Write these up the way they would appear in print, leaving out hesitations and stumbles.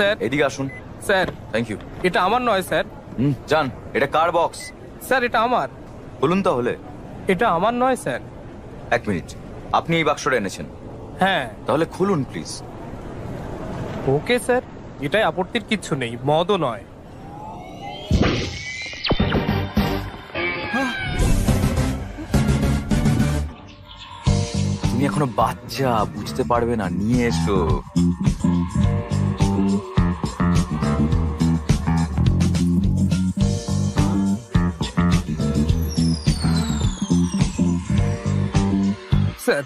Sir. এদিকে আসুন। Sir. Thank you. এটা আমার নয় স্যার। যান। এটা কার বক্স? স্যার এটা আমার। বলুন তাহলে। এটা আমার নয় স্যার। এক মিনিট, আপনি এই বাক্সটা এনেছেন? হ্যাঁ। তাহলে খুলুন প্লিজ। ওকে স্যার, এটাই আপত্তির কিচ্ছু নেই, মদও নয়। তুমি এখনো বাচ্চা, বুঝতে পারবে না, নিয়ে এসো। স্যার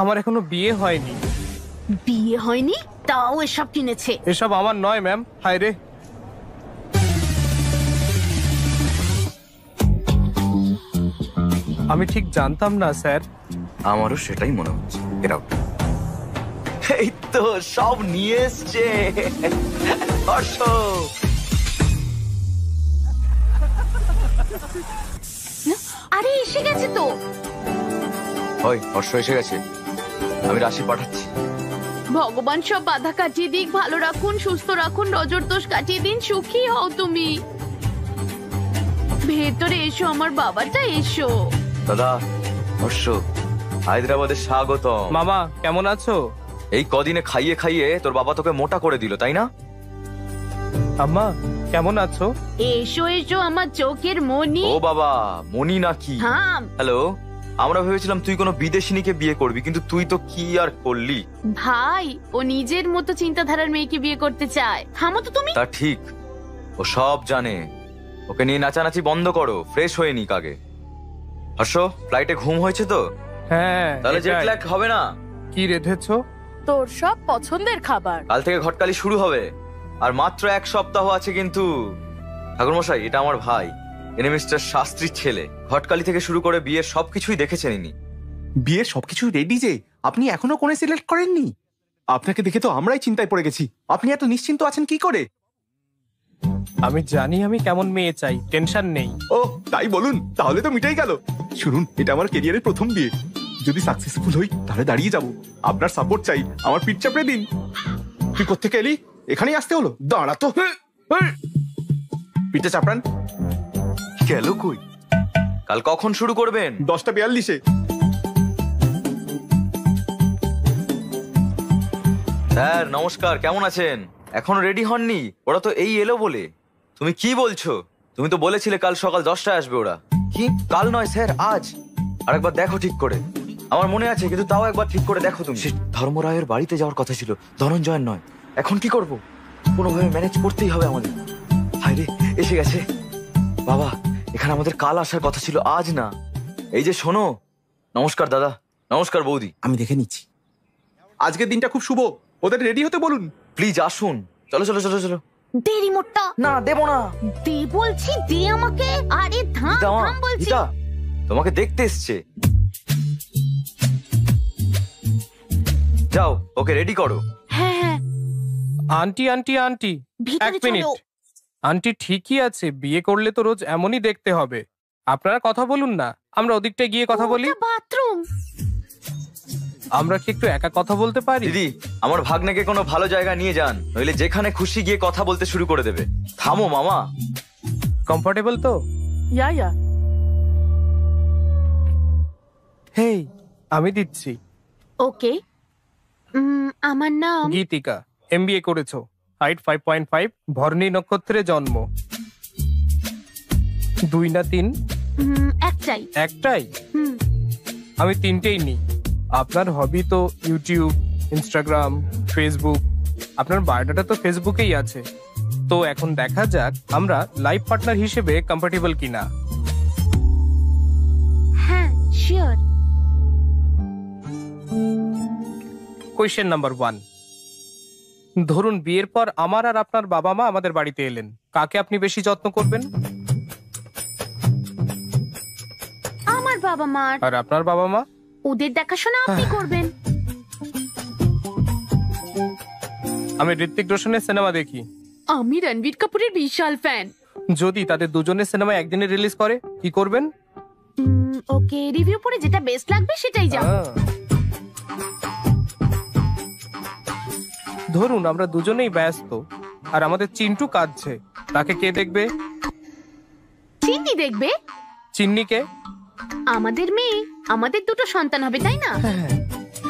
আমার এখনো বিয়ে হয়নি। বিয়ে হয়নি তাও এসব কিনেছে? এসব আমার নয় ম্যাম। হায় রে। আমি ঠিক জানতাম না স্যার। আমারও সেটাই মনে হচ্ছে। এরাও এই তো সব নিয়ে এসছে। আরে এসে গেছে তো। ওই হর্ষ এসে গেছে, আমি রাশি পাঠাচ্ছি। ভগবান সব বাধা কাটিয়ে দিক, ভালো রাখুন, সুস্থ রাখুন, নজর দোষ কাটিয়ে দিন, সুখী হও তুমি। ভেতরে এসো আমার বাবাটা, এসো। দাদা হর্ষ, হায়দ্রাবাদে স্বাগত। মামা কেমন আছো? এই কদিনে খাইয়ে খাইয়ে তোর বাবা তোকে মোটা করে দিল, তাই না? আম্মা কেমন আছো? এসো এসো আমার চোখের মনি। ও বাবা, মনি নাকি? হ্যাঁ। হ্যালো, আমরা ভেবেছিলাম তুই কোনো বিদেশিনীকে বিয়ে করবি, কিন্তু তুই তো কি আর করলি। ভাই ও নিজের মতো চিন্তাধারার মেয়েকে বিয়ে করতে চায়। থামো তো তুমি। তা ঠিক, ও সব জানে। ওকে নিয়ে নাচানাচি বন্ধ করো, ফ্রেশ হয়ে নিক আগে। হর্ষ, ফ্লাইটে ঘুম হয়েছে তো? হ্যাঁ। তাহলে জেট ল্যাগ হবে না। কি রেধেছো? তোর সব পছন্দের খাবার। কাল থেকে ঘটকালি শুরু হবে, আর মাত্র 1 সপ্তাহ আছে কিন্তু। ঠাকুরমশাই, এটা আমার ভাই, এনে মিস্টার শাস্ত্রীর ছেলে। ঘটকালি থেকে শুরু করে বিয়ের সবকিছুই দেখেছেন ইনি। বিয়ের সবকিছু রেডি যে, আপনি এখনো কোণে সিলেক্ট করেননি? আপনাকে দেখে তো আমরাই চিন্তায় পড়ে গেছি। আপনি এত নিশ্চিন্ত আছেন কি করে? আমি জানি আমি কেমন মেয়ে চাই, টেনশন নেই। ও তাই বলুন, তাহলে তো মিটাই গেল। শুনুন, এটা আমার ক্যারিয়ারের প্রথম বিয়ে। যদি সাকসেসফুল হই তাহলে দাঁড়িয়ে যাব। আপনার সাপোর্ট চাই, আমার পিঠ চাপড়ে দিন। তুই কোত্থেকে এলি? এখানেই আসতে হলো? দাঁড়া তো, পিঠে চাপড়ান। গেল কই? কাল কখন শুরু করবেন? 10:42-এ। স্যার নমস্কার, কেমন আছেন? এখনো রেডি হননি? ওরা তো এই এলো বলে। তুমি কি বলছো? তুমি তো বলেছিলে কাল সকাল 10টায় আসবে ওরা। কি? কাল নয় স্যার, আজ। আরেকবার দেখো ঠিক করে। আমার মনে আছে, কিন্তু তাও একবার ঠিক করে দেখো তুমি। ধর্মরায়ের বাড়িতে যাওয়ার কথা ছিল, ধনঞ্জয়ের নয়। এখন কি করব? কোনোভাবে ম্যানেজ করতেই হবে আমাদের। হায়রে, এসে গেছে। বাবা, এখানে আমাদের কাল আসার কথা ছিল, আজ না। এই যে শোনো। নমস্কার দাদা। নমস্কার বৌদি। আমি দেখে নিচ্ছি। আজকের দিনটা খুব শুভ, ওদের রেডি হতে বলুন। প্লিজ আসুন। চলো চলো চলো চলো। দে রিমোটটা। না, দেবো না। দে বলছি, দে আমাকে। আরে থাম থাম বলছি। গীতা, তোমাকে দেখতে এসছে। যাও, ওকে রেডি করো। হ্যাঁ হ্যাঁ। আন্টি আন্টি আন্টি, ভিতরে এক মিনিট। চলো। আন্টি ঠিকই আছে, বিয়ে করলে তো রোজ এমনই দেখতে হবে। আপনারা কথা বলুন না, আমরা ওদিকটা গিয়ে কথা বলি। ওটা বাথরুম। আমরা কি একটু একা কথা বলতে পারি? দিদি, আমার ভাগ্নেকে কোনো ভালো জায়গা নিয়ে যান, নইলে যেখানে খুশি গিয়ে কথা বলতে শুরু করে দেবে। থামো মামা। কমফোর্টেবল তো? ইয়া ইয়া। হেই, আমি দিচ্ছি। ওকে। আমার নাম গীতিকা, এমবিএ করেছো, হাইট 5.5, ভরণী নক্ষত্রে জন্ম। 2 না 3? একটাই। একটাই? আমি 3টেই নিই। আপনার হবি তো ইউটিউব, ইনস্টাগ্রাম, ফেসবুক। আপনার বায়োডাটা তো ফেসবুকেই আছে। তো এখন দেখা যাক আমরা লাইফ পার্টনার হিসেবে কম্পাটিবল কিনা। হ্যাঁ শিওর। কোয়েশ্চেন নাম্বার 1, ধরুন বিয়ের পর আমার আর আপনার বাবা মা আমাদের বাড়িতে এলেন, কাকে আপনি বেশি যত্ন করবেন? আমার বাবা মা। আর আপনার বাবা মা? ওদের দেখাশোনা আপনি করবেন। আমি ঋত্বিক রোশনের সিনেমা দেখি। আমি রণবীর কাপুরের বিশাল ফ্যান। যদি তাদের দুজনের সিনেমা একদিনে রিলিজ করে, কি করবেন? ওকে, রিভিউ পড়ে যেটা বেস্ট লাগবে সেটাই যাব। ধরুন আমরা দুজনেই ব্যস্ত, আর আমাদের চিন্টু কাঁদছে, তাকে কে দেখবে? চিন্নি দেখবে? চিন্নিকে? আমাদের মেয়ে, আমাদের দুটো সন্তান হবে, তাই না?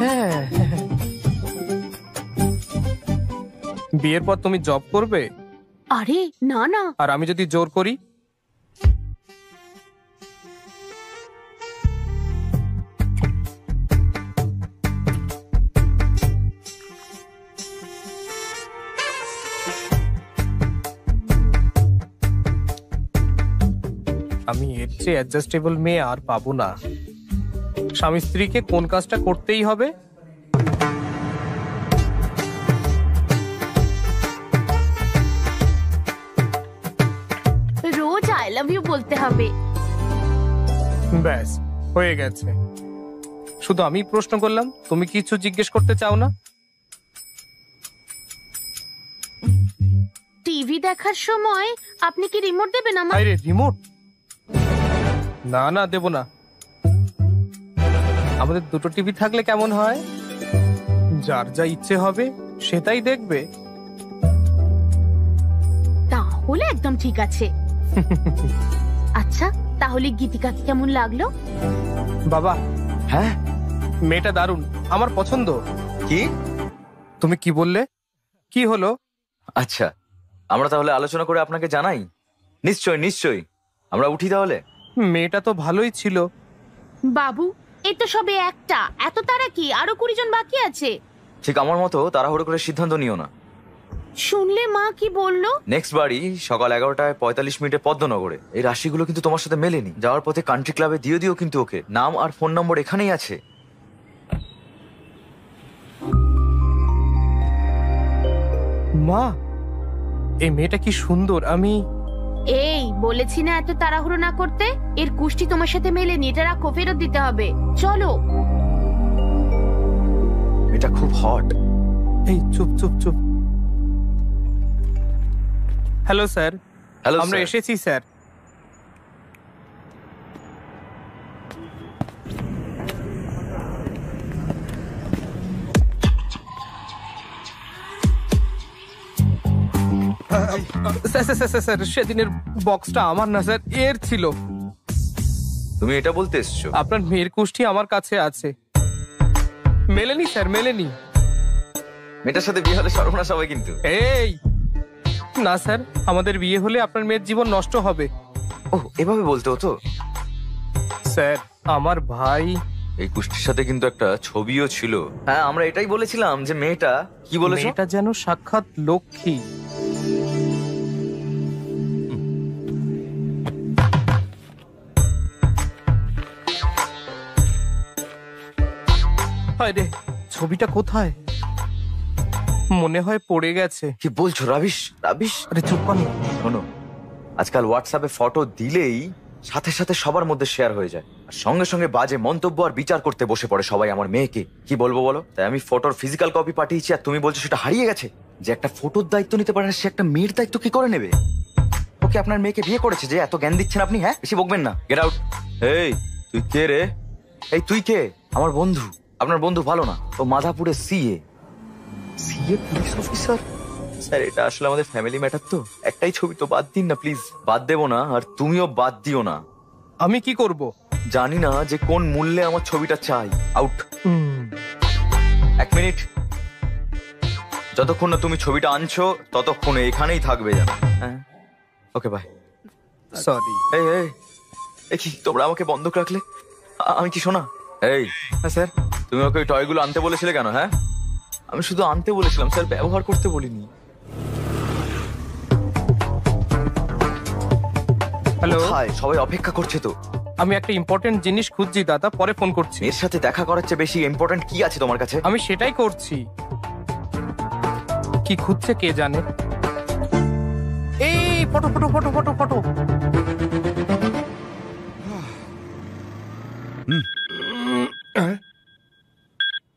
হ্যাঁ, বিয়ের পর তুমি জব করবে? আরে না না, আর আমি যদি জোর করি? আমি এর চেয়ে অ্যাডজাস্টেবল মেয়ে আর পাবো না। স্বামী স্ত্রীকে কোন কাজটা করতেই হবে? রোজ আই লাভ ইউ বলতে হবে। ব্যাস হয়ে গেছে। শুধু আমি প্রশ্ন করলাম, তুমি কিছু জিজ্ঞেস করতে চাও না? টিভি দেখার সময় আপনি কি রিমোট দেবেন আমার? আরে রিমোট? না না, দেব না। আমাদের দুটো টিভি থাকলে কেমন হয়? যার যা ইচ্ছে হবে সেটাই দেখবে। তাহলে একদম ঠিক আছে। আচ্ছা, তাহলে গীতিকাকে কেমন লাগলো? বাবা, হ্যাঁ মেয়েটা দারুণ, আমার পছন্দ। কি? তুমি কি বললে? কি হলো? আচ্ছা, আমরা তাহলে আলোচনা করে আপনাকে জানাই। নিশ্চয় নিশ্চয়ই, আমরা উঠি তাহলে। মেয়েটা তো ভালোই ছিল। বাবু, এ তো সবে একটা, এত তারা কি? আরো 20 জন বাকি আছে। ঠিক আমার মতো তাড়াহুড়ো করে সিদ্ধান্ত নিও না। শুনলে মা কি বললো? নেক্সট বাড়ি সকাল 11টায় 45 মিনিটে পদ্মনগরে। এই রাশিগুলো কিন্তু তোমার সাথে মেলেনি। যাওয়ার পথে কান্ট্রি ক্লাবে দিয়ে দিও কিন্তু ওকে। নাম আর ফোন নম্বর এখানেই আছে। মা, এই মেয়েটা কি সুন্দর। আমি এই বলেছি না এত তাড়াহুড়ো না করতে। এর কুষ্টি তোমার সাথে মেলেনি, এটা রাখো, ফেরত দিতে হবে। চলো। এটা খুব হট। এই চুপ চুপ চুপ। Hello sir. হ্যালো আমরা এসেছি স্যার। স্যার, সেদিনের বক্সটা আমার না স্যার, এর ছিল। তুমি এটা বলতে এসছো? আপনার মেয়ের কুষ্টি আমার কাছে আছে। মেলেনি স্যার, মেলেনি। মেয়েটার সাথে বিয়ে হলে সর্বনাশ হবে কিন্তু। এই না স্যার, আমাদের বিয়ে হলে আপনার মেয়ের জীবন নষ্ট হবে। ও, এভাবে বলতে হতো। স্যার, আমার ভাই। এই কুষ্টির সাথে কিন্তু একটা ছবিও ছিল। হ্যাঁ, আমরা এটাই বলেছিলাম যে মেয়েটা, কি বলেছো? মেয়েটা যেন সাক্ষাৎ লক্ষ্মী। হায় রে, ছবিটা কোথায়? মনে হয় পড়ে গেছে। কি বলছো রাবিশ? রাবিশ? আরে চুপ কর। শোনো, আজকাল হোয়াটসঅ্যাপে ফটো দিলেই সাথে সাথে সবার মধ্যে শেয়ার হয়ে যায়, আর সঙ্গে সঙ্গে বাজে মন্তব্য আর বিচার করতে বসে পড়ে সবাই আমার মেয়েকে। কি বলবো বলো? তাই আমি ফটোর ফিজিক্যাল কপি পাঠিয়েছি, আর তুমি বলছো সেটা হারিয়ে গেছে। যে একটা ফটোর দায়িত্ব নিতে পারে না, সে একটা মেয়ের দায়িত্ব কি করে নেবে? ওকে আপনার মেয়েকে বিয়ে করেছে যে এত জ্ঞান দিচ্ছেন আপনি? হ্যাঁ, বেশি বকবেন না। Get out. এই তুই কে রে? এই তুই কে? আমার বন্ধু। আপনার বন্ধু ভালো না, ও মাধাপুরে CA. CA police officer? Sir, এটা আসলে আমাদের ফ্যামিলি ম্যাটার, তো একটাই ছবি, তো বাদ দিন না প্লিজ। বাদ দেবো না, আর তুমিও বাদ দিও না। আমি কি করব? জানি না যে কোন মূল্যে আমার ছবিটা চাই। আউট। 1 মিনিট। যতক্ষণ না তুমি ছবিটা আনছো ততক্ষণ এখানেই থাকবে যেন। হ্যাঁ, ওকে বাই। সরি। এই এই এই কি তোমরা আমাকে বন্ধক রাখলে? আমি কি শোনা? এই হ্যাঁ স্যার, তুমি ওকে ওই টয়গুলো আনতে বলেছিলে কেন? হ্যাঁ, আমি শুধু আনতে বলেছিলাম স্যার, ব্যবহার করতে বলিনি। হ্যালো, হাই, সবাই অপেক্ষা করছে তো। আমি একটা ইম্পর্টেন্ট জিনিস খুঁজছি দাদা, পরে ফোন করছি। এর সাথে দেখা করার চেয়ে বেশি ইম্পর্টেন্ট কি আছে তোমার কাছে? আমি সেটাই করছি। কি খুঁজছে কে জানে। এই photo photo photo photo photo.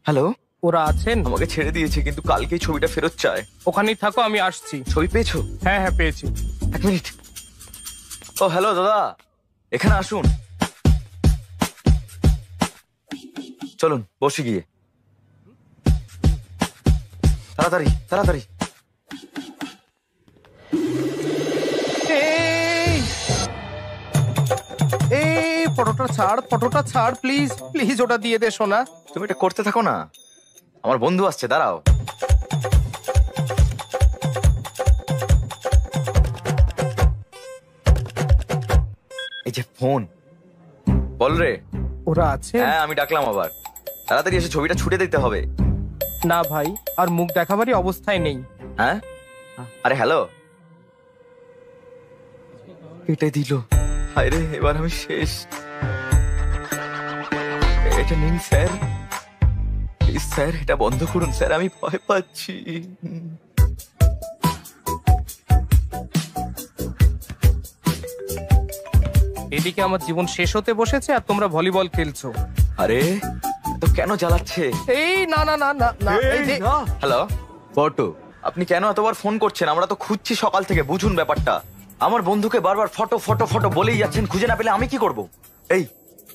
Hello, ওরা আছেন? আমাকে ছেড়ে দিয়েছে, কিন্তু কালকেই ছবিটা ফেরত চায়। ওখানেই থাকো, আমি আসছি। ছবি পেয়েছো? হ্যাঁ হ্যাঁ, পেয়েছি। 1 মিনিট। ও হ্যালো দাদা, এখানে আসুন। চলুন বসে গিয়ে। তাড়াতাড়ি তাড়াতাড়ি। এই ফটোটা ছাড় প্লিজ প্লিজ, ওটা দিয়ে দে সোনা। তুমি এটা করতে থাকো না, আমার বন্ধু আসছে, দাঁড়াও। এই যে ফোন, বল রে। ওরা আছে? হ্যাঁ, আমি ডাকলাম আবার। তাড়াতাড়ি এসে ছবিটা ছুটে দিতে হবে। না ভাই, আর মুখ দেখাবারই অবস্থায় নেই। হ্যাঁ, আরে হ্যালো, এটাই দিল। হায় রে, এবার আমি শেষ। এটা নিন স্যার, প্লিজ স্যার, এটা বন্ধ করুন স্যার, আমি ভয় পাচ্ছি। এদিকে আমার জীবন শেষ হতে বসেছে আর তোমরা ভলিবল খেলছো। আরে তো কেন জ্বালাচ্ছে? এই না না না না না, এই যে হ্যালো ফটো, আপনি কেন এতবার ফোন করছেন? আমরা তো খুঁজছি সকাল থেকে, বুঝুন ব্যাপারটা। আমার বন্ধুকে বারবার ফটো ফটো ফটো বলেই যাচ্ছেন, খুঁজে না পেলে আমি কি করব?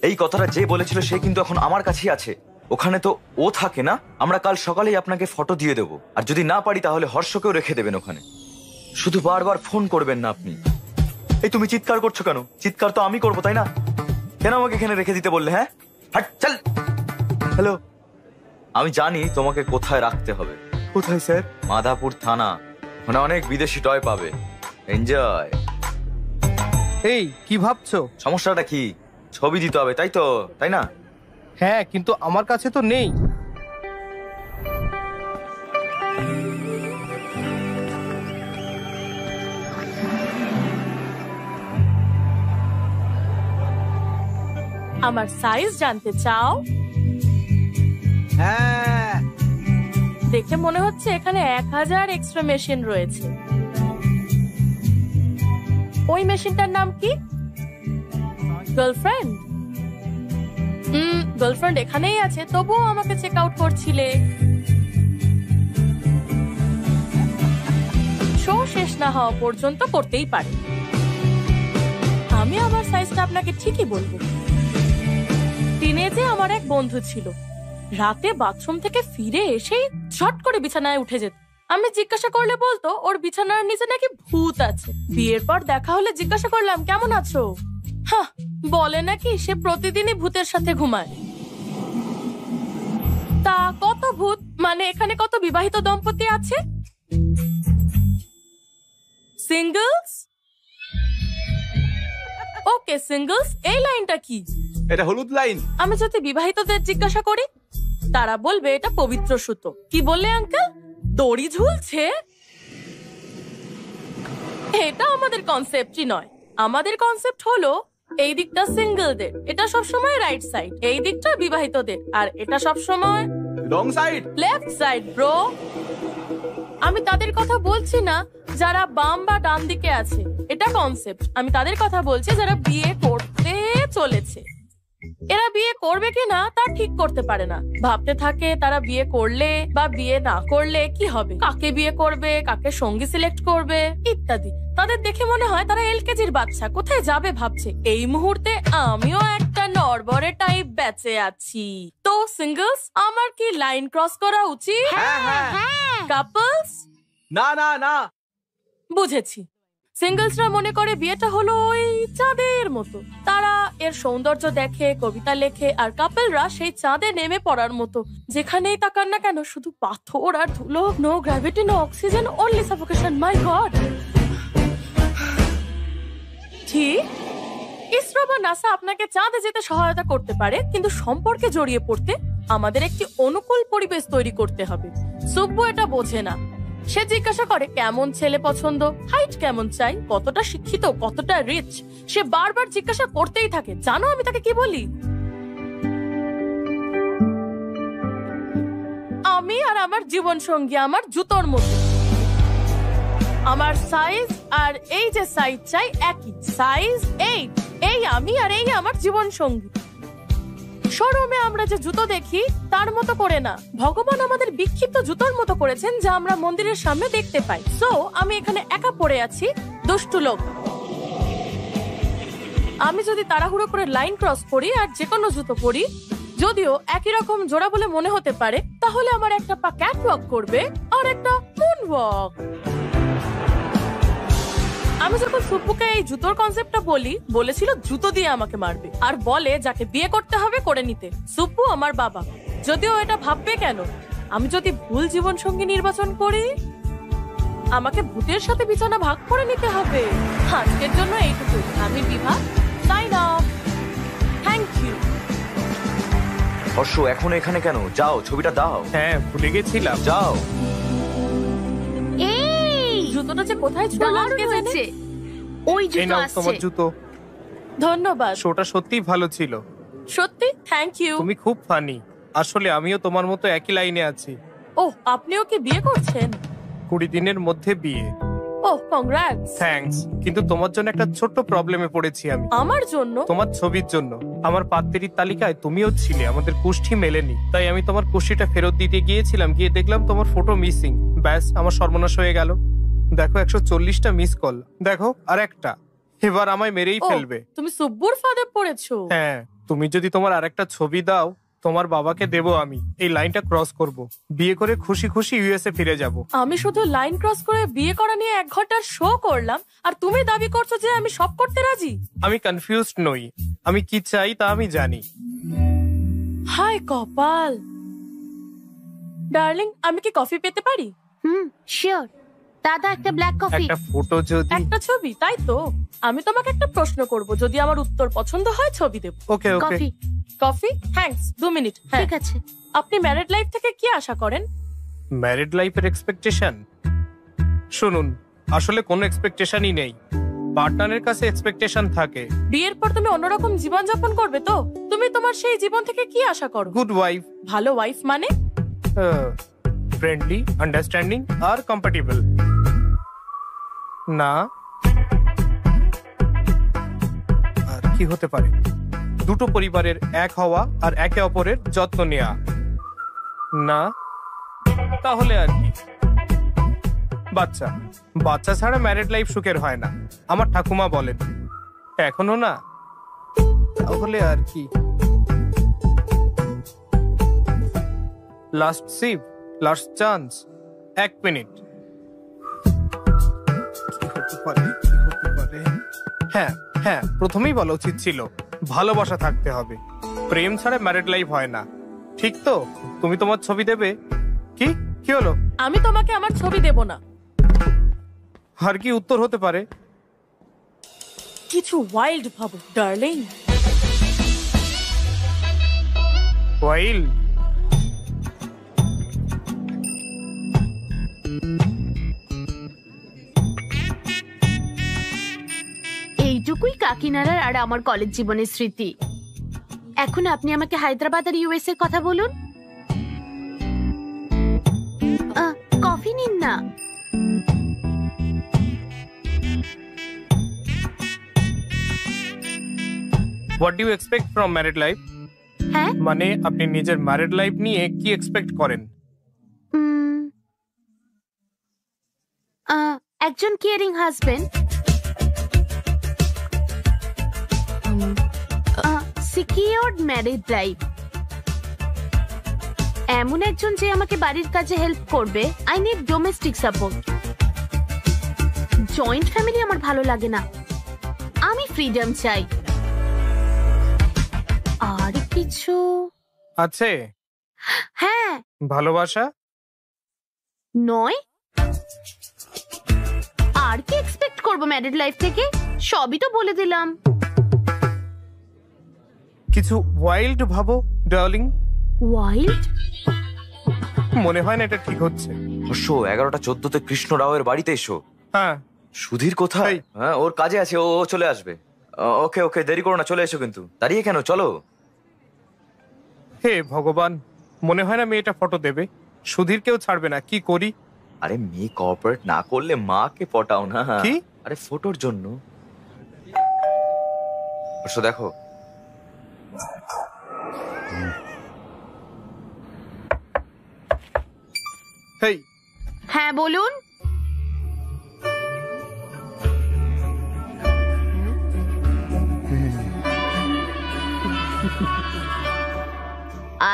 এই কথাটা যে বলেছিল সে কিন্তু এখন আমার কাছেই আছে। ওখানে তো ও থাকে না। আমরা কাল সকালেই আপনাকে ফটো দিয়ে দেবো, আর যদি না পারি তাহলে হর্ষকেও রেখে দেবেন ওখানে। শুধু বারবার ফোন করবেন না আপনি। এই তুমি চিৎকার করছো কেন? চিৎকার তো আমি করবো, তাই না? কেন আমাকে এখানে রেখে দিতে বললে? হ্যাঁ, হাট, চল। হ্যালো, আমি জানি তোমাকে কোথায় রাখতে হবে। কোথায় স্যার? মাধাপুর থানা, ওখানে অনেক বিদেশি টয় পাবে। এনজয়। এই কি ভাবছো? সমস্যাটা কি? ছবি দিতে হবে, তাই তো, তাই না? হ্যাঁ, কিন্তু আমার কাছে তো নেই। আমার সাইজ জানতে চাও? হ্যাঁ, দেখে মনে হচ্ছে এখানে 1000 এক্সট্রা মেশিন রয়েছে। ওই মেশিনটার নাম কি? গার্লফ্রেন্ড? গার্লফ্রেন্ড এখানেই আছে, তবুও আমাকে চেক আউট করছিলে। শো শেষ না হওয়া পর্যন্ত করতেই পারে। আমি আমার সাইজটা আপনাকে ঠিকই বলবো। টিনেজে আমার এক বন্ধু ছিল, রাতে বাথরুম থেকে ফিরে এসেই ঝট করে বিছানায় উঠে যেত। আমি জিজ্ঞাসা করলে বলতো ওর বিছানার নিচে নাকি ভূত আছে। বিয়ের পর দেখা হলে জিজ্ঞাসা করলাম কেমন আছো, হ্যাঁ, বলে নাকি সে প্রতিদিনই ভূতের সাথে ঘুমায়। তা কত ভূত, মানে এখানে কত বিবাহিত দম্পতি আছে? সিঙ্গলস? ওকে সিঙ্গলস, এই লাইনটা কি? এটা হলুদ লাইন। আমি যদি বিবাহিতদের জিজ্ঞাসা করি তারা বলবে এটা পবিত্র সুতো। কি বললে আঙ্কেল? দড়ি ঝুলছে? এটা আমাদের কনসেপ্টই নয়। আমাদের কনসেপ্ট হলো এই দিকটা সিঙ্গেলদের, এটা সবসময় রাইট সাইড, এই দিকটা বিবাহিতদের, আর এটা সবসময় wrong side, left side bro. আমি তাদের কথা বলছি না যারা বাম বা ডান দিকে আছে, এটা কনসেপ্ট। আমি তাদের কথা বলছি যারা বিয়ে করতে চলেছে। এরা বিয়ে করবে কিনা তা ঠিক করতে পারে না, ভাবতে থাকে তারা বিয়ে করলে বা বিয়ে না করলে কি হবে, কাকে বিয়ে করবে, কাকে সঙ্গী সিলেক্ট করবে ইত্যাদি। তাদের দেখে মনে হয় তারা এলকেজির বাচ্চা, কোথায় যাবে ভাবছে। এই মুহূর্তে আমিও একটা নড়বড়ে টাইপ বেঁচে আছি। তো সিঙ্গলস, আমার কি লাইন ক্রস করা উচিত? কাপলস? না না না, বুঝেছি। সিঙ্গলসরা মনে করে বিয়েটা হলো ওই চাঁদের মতো, তারা এর সৌন্দর্য দেখে, কবিতা লেখে, আর কাপলরা সেই চাঁদে নেমে পড়ার মতো, যেখানেই তাকান না কেন শুধু পাথর আর ধুলো, no gravity, no oxygen, only suffocation. My God. ঠিক, ইসরো বা নাসা আপনাকে চাঁদে যেতে সহায়তা করতে পারে, কিন্তু সম্পর্কে জড়িয়ে পড়তে আমাদের একটি অনুকূল পরিবেশ তৈরি করতে হবে। সুব্বু এটা বোঝে না। সে জিজ্ঞাসা করে কেমন ছেলে পছন্দ, হাইট কেমন চাই, কতটা শিক্ষিত, কতটা রিচ। সে বারবার জিজ্ঞাসা করতেই থাকে। জানো আমি তাকে কি বলি? আমি আর আমার জীবন সঙ্গী আমার জুতোর মতো। আমার সাইজ আর এই যে সাইজ চাই একই, সাইজ 8। এই আমি আর এই আমার জীবন সঙ্গী। শোরুমে আমরা যে জুতো দেখি তার মতো করে না, ভগবান আমাদের বিক্ষিপ্ত জুতোর মতো করেছেন যা আমরা মন্দিরের সামনে দেখতে পাই। সো আমি এখানে একা পড়ে আছি, দুষ্টু লোক। আমি যদি তাড়াহুড়ো করে লাইন ক্রস করি আর যে কোনো জুতো পরি, যদিও একই রকম জোড়া বলে মনে হতে পারে, তাহলে আমার একটা পা ক্যাটওয়াক করবে আর একটা মুনওয়াক। আমি যখন সুব্বুকে এই জুতোর কনসেপ্টটা বলেছিল জুতো দিয়ে আমাকে মারবে আর বলে যাকে বিয়ে করতে হবে করে নিতে। সুব্বু আমার বাবা, যদিও এটা ভাববে কেন আমি যদি ভুল জীবন সঙ্গী নির্বাচন করি আমাকে ভূতের সাথে বিছানা ভাগ করে নিতে হবে। আজকের জন্য এইটুকু। আমি Bibha, sign off. Thank you. Harsha এখনো এখানে কেন? যাও ছবিটা দাও। হ্যাঁ ভুলে গেছিলাম। যাও। এই জুতোটা যে কোথায় ছুঁলাম দারুণ কে জানে। হয়েছে। ওই এই জুতো নাও আসছে। তোমার জুতো। ধন্যবাদ। শোটা সত্যিই ভালো ছিল। সত্যি থ্যাংক ইউ। তুমি খুব ফানি। আসলে আমিও তোমার মতো একই লাইনে আছি। ও আপনিও কি বিয়ে করছেন? 20 দিনের মধ্যে বিয়ে। ও কংগ্রাটস। থ্যাঙ্কস, কিন্তু তোমার জন্য একটা ছোট্ট প্রবলেমে পড়েছি আমি। আমার জন্য? তোমার ছবির জন্য। আমার পাত্রীর তালিকায় তুমিও ছিলে, আমাদের কুষ্ঠি মেলেনি। তাই আমি তোমার কুষ্ঠিটা ফেরত দিতে গিয়েছিলাম, গিয়ে দেখলাম তোমার ফটো মিসিং। ব্যাস আমার সর্বনাশ হয়ে গেল। দেখো 140টা মিস কল, দেখো আর একটা। এবার আমায় মেরেই ও, ফেলবে। তুমি সুব্বুর ফাঁদে পড়েছো। হ্যাঁ, তুমি যদি তোমার আরেকটা ছবি দাও তোমার বাবাকে দেব আমি। এই লাইনটা ক্রস করব, বিয়ে করে খুশি খুশি ইউএসএ ফিরে যাব। আমি শুধু লাইন ক্রস করে বিয়ে করা নিয়ে 1 ঘন্টার শো করলাম আর তুমি দাবি করছো যে আমি সব করতে রাজি। আমি কনফিউজড নই, আমি কি চাই তা আমি জানি। হায় কপাল। ডার্লিং আমি কি কফি পেতে পারি? শিওর। দাদা একটা ব্ল্যাক কফি। একটা ফটো যদি। একটা ছবি, তাই তো? আমি তোমাকে একটা প্রশ্ন করব, যদি আমার উত্তর পছন্দ হয় ছবি দেব। ওকে ওকে। কফি। কফি? থ্যাঙ্কস। 2 মিনিট। হ্যাঁ। ঠিক আছে। আপনি ম্যারিড লাইফ থেকে কি আশা করেন? ম্যারিড লাইফের এক্সপেকটেশন? শুনুন, আসলে কোনো এক্সপেকটেশনই নেই। পার্টনারের কাছে এক্সপেকটেশন থাকে। বিয়ের পর তুমি অন্যরকম জীবন যাপন করবে তো? তুমি তোমার সেই জীবন থেকে কি আশা করো? Good wife. ভালো ওয়াইফ মানে? ফ্রেন্ডলি, আন্ডারস্ট্যান্ডিং আর কম্প্যাটেবল। না আর কি হতে পারে? দুটো পরিবারের এক হওয়া আর একে অপরের যত্ন নেওয়া। না তাহলে আর কি? বাচ্চা। বাচ্চা ছাড়া ম্যারিড লাইফ সুখের হয় না, আমার ঠাকুমা বলেন। এখনো না? তাহলে আর কি? Last sheep, last chance. 1 minute. কি হতে পারে? কি হতে পারে? হ্যাঁ হ্যাঁ, প্রথমেই বলা উচিত ছিল ভালোবাসা থাকতে হবে। প্রেম ছাড়া ম্যারিড লাইফ হয় না, ঠিক তো? তুমি তোমার ছবি দেবে? কি কি হলো? আমি তোমাকে আমার ছবি দেব না। আর কি উত্তর হতে পারে? কিছু ওয়াইল্ড ভাবো ডার্লিং। ওয়াইল্ড? এইটুকুই কাকিনাড়ার আর আমার কলেজ জীবনের স্মৃতি। এখন আপনি আমাকে হায়দ্রাবাদ আর ইউএস এর কথা বলুন। কফি নিন না। What do you expect from married life? হ্যাঁ, মানে আপনি নিজের ম্যারিড লাইফ নিয়ে কি এক্সপেক্ট করেন? একজন caring husband, secured married life, এমন একজন যে আমাকে বাড়ির কাজে হেল্প করবে। I need domestic support. Joint family আমার ভালো লাগে না, আমি ফ্রিডম চাই। আর কিছু আছে? হ্যাঁ। ভালোবাসা? নয়। আর কি এক্সপেক্ট করবো ম্যারিড লাইফ থেকে? সবই তো বলে দিলাম। কিছু ওয়াইল্ড ভাবো ডার্লিং। ওয়াইল্ড? মনে হয় না এটা ঠিক হচ্ছে। হর্ষ 11:14 কৃষ্ণ রাওয়ের বাড়িতে এসো। হ্যাঁ। সুধীর কোথায়? এই। হ্যাঁ ওর কাজে আছে, ও চলে আসবে। ওকে ওকে, দেরি করো না, চলে এসো। কিন্তু দাঁড়িয়ে কেন, চলো। হে ভগবান, মনে হয় না মেয়েটা ফটো দেবে। সুধীর কেউ ছাড়বে না, কি করি? আরে মেয়ে কর্পোরেট না করলে মাকে পটাও না। কি? আরে ফটোর জন্য। হর্ষ দেখো। হেই। হ্যাঁ বলুন।